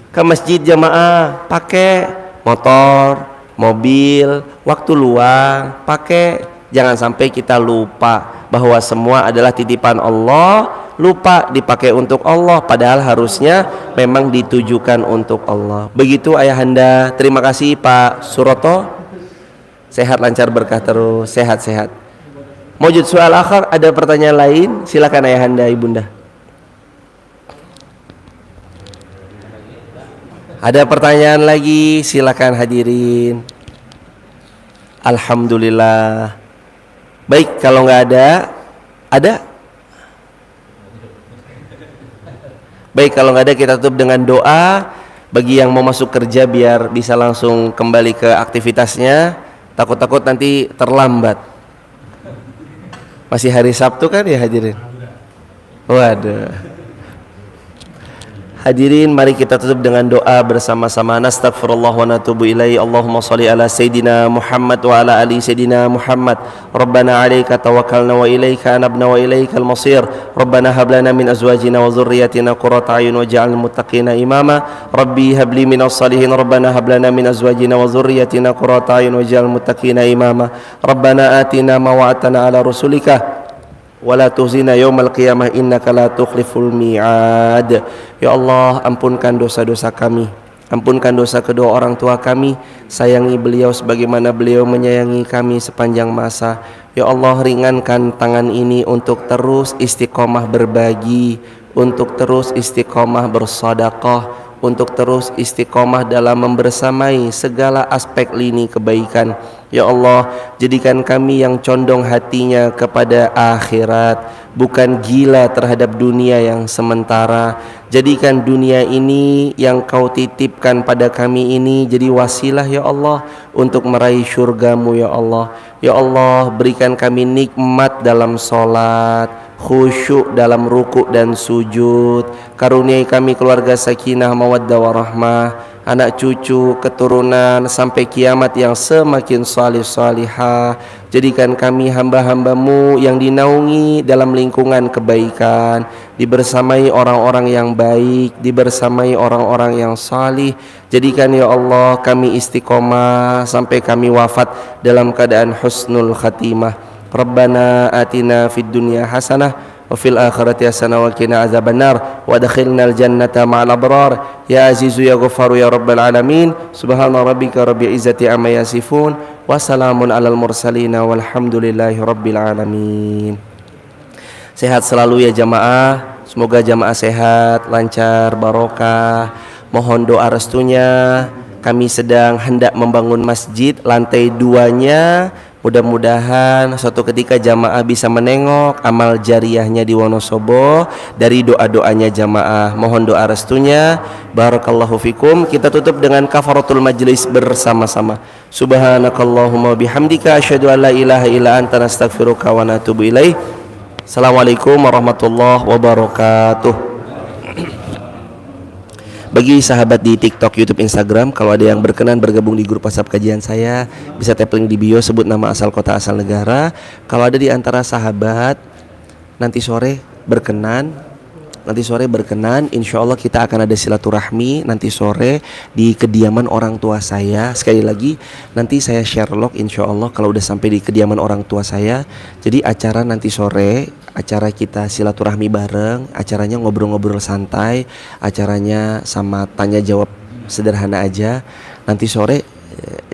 Ke masjid jamaah pakai motor, mobil, waktu luang pakai. Jangan sampai kita lupa bahwa semua adalah titipan Allah, lupa dipakai untuk Allah, padahal harusnya memang ditujukan untuk Allah. Begitu ayahanda. Terima kasih Pak Suroto. Sehat, lancar, berkah terus, sehat-sehat. Mawjud soal akhir, ada pertanyaan lain? Silakan ayahanda, ibunda. Ada pertanyaan lagi? Silakan hadirin. Alhamdulillah. Baik, kalau nggak ada? Baik, kalau nggak ada kita tutup dengan doa bagi yang mau masuk kerja biar bisa langsung kembali ke aktivitasnya. Takut-takut nanti terlambat. Masih hari Sabtu kan ya hadirin? Waduh. Hadirin, mari kita tutup dengan doa bersama-sama. Nastaghfirullah wa natubu ilaihi. Allahumma shalli ala Sayyidina Muhammad wa ala ali Sayyidina Muhammad. Rabbana 'alaika tawakkalna wa ilaika anabna wa ilaikal masir. Rabbana hab lana min azwajina wa dhurriyyatina qurrata a'yun waj'alna muttaqina imama. Rabbi hab li minas salihin. Rabbana hab lana min azwajina wa dhurriyyatina qurrata a'yun waj'alna muttaqina imama. Rabbana atina ma wa'adtana ala rusulika wala tuhzina yaumal qiyamah innaka la tukhliful mi'ad. Ya Allah, ampunkan dosa-dosa kami, ampunkan dosa kedua orang tua kami, sayangi beliau sebagaimana beliau menyayangi kami sepanjang masa. Ya Allah, ringankan tangan ini untuk terus istiqomah berbagi, untuk terus istiqomah bersedekah, untuk terus istiqomah dalam membersamai segala aspek lini kebaikan. Ya Allah, jadikan kami yang condong hatinya kepada akhirat, bukan gila terhadap dunia yang sementara. Jadikan dunia ini yang kau titipkan pada kami ini jadi wasilah ya Allah untuk meraih syurga-Mu ya Allah. Ya Allah, berikan kami nikmat dalam sholat, khusyuk dalam ruku dan sujud. Karuniai kami keluarga sakinah mawaddah warahmah, anak cucu, keturunan sampai kiamat yang semakin salih salihah. Jadikan kami hamba-hamba-Mu yang dinaungi dalam lingkungan kebaikan, dibersamai orang-orang yang baik, dibersamai orang-orang yang salih. Jadikan ya Allah kami istiqomah sampai kami wafat dalam keadaan husnul khatimah. Rabbana atina fid dunya hasanah wa fil akhirati hasanah wa qina azabannar wa adkhilnal jannata ma'al abrar ya azizu ya ghaffar ya rabbal alamin. Subhana rabbika rabbil izzati amma yasifun wa salamun alal mursalin walhamdulillahi rabbil alamin. Sehat selalu ya jamaah. Semoga jamaah sehat, lancar, barokah. Mohon doa restunya. Kami sedang hendak membangun masjid lantai 2-nya. Mudah-mudahan suatu ketika jamaah bisa menengok amal jariahnya di Wonosobo dari doa-doanya jamaah. Mohon doa restunya. Barakallahu fikum. Kita tutup dengan kafaratul majlis bersama-sama. Subhanakallahumma bihamdika asyhadu an la ilaha illa anta nastaghfiruka wa natubu ilaih. Assalamualaikum warahmatullahi wabarakatuh. Bagi sahabat di TikTok, YouTube, Instagram, kalau ada yang berkenan bergabung di grup WhatsApp kajian saya, bisa tap link di bio, sebut nama, asal kota, asal negara. Kalau ada di antara sahabat nanti sore berkenan, insya Allah kita akan ada silaturahmi nanti sore di kediaman orang tua saya. Sekali lagi, nanti saya share log insya Allah kalau udah sampai di kediaman orang tua saya. Jadi acara nanti sore, acara kita silaturahmi bareng, acaranya ngobrol-ngobrol santai, acaranya sama tanya jawab sederhana aja. Nanti sore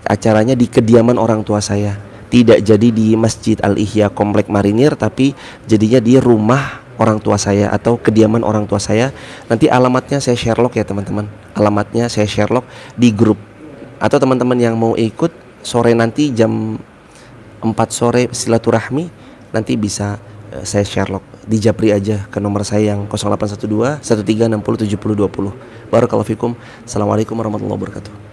acaranya di kediaman orang tua saya. Tidak jadi di Masjid Al-Ihya Komplek Marinir, tapi jadinya di rumah orang tua saya atau kediaman orang tua saya. Nanti alamatnya saya share log ya teman-teman. Alamatnya saya share log di grup. Atau teman-teman yang mau ikut sore nanti jam 4 sore silaturahmi, nanti bisa saya share log di Japri aja ke nomor saya yang 0812 1360 7020. Barakallahu fikum. Assalamualaikum warahmatullahi wabarakatuh.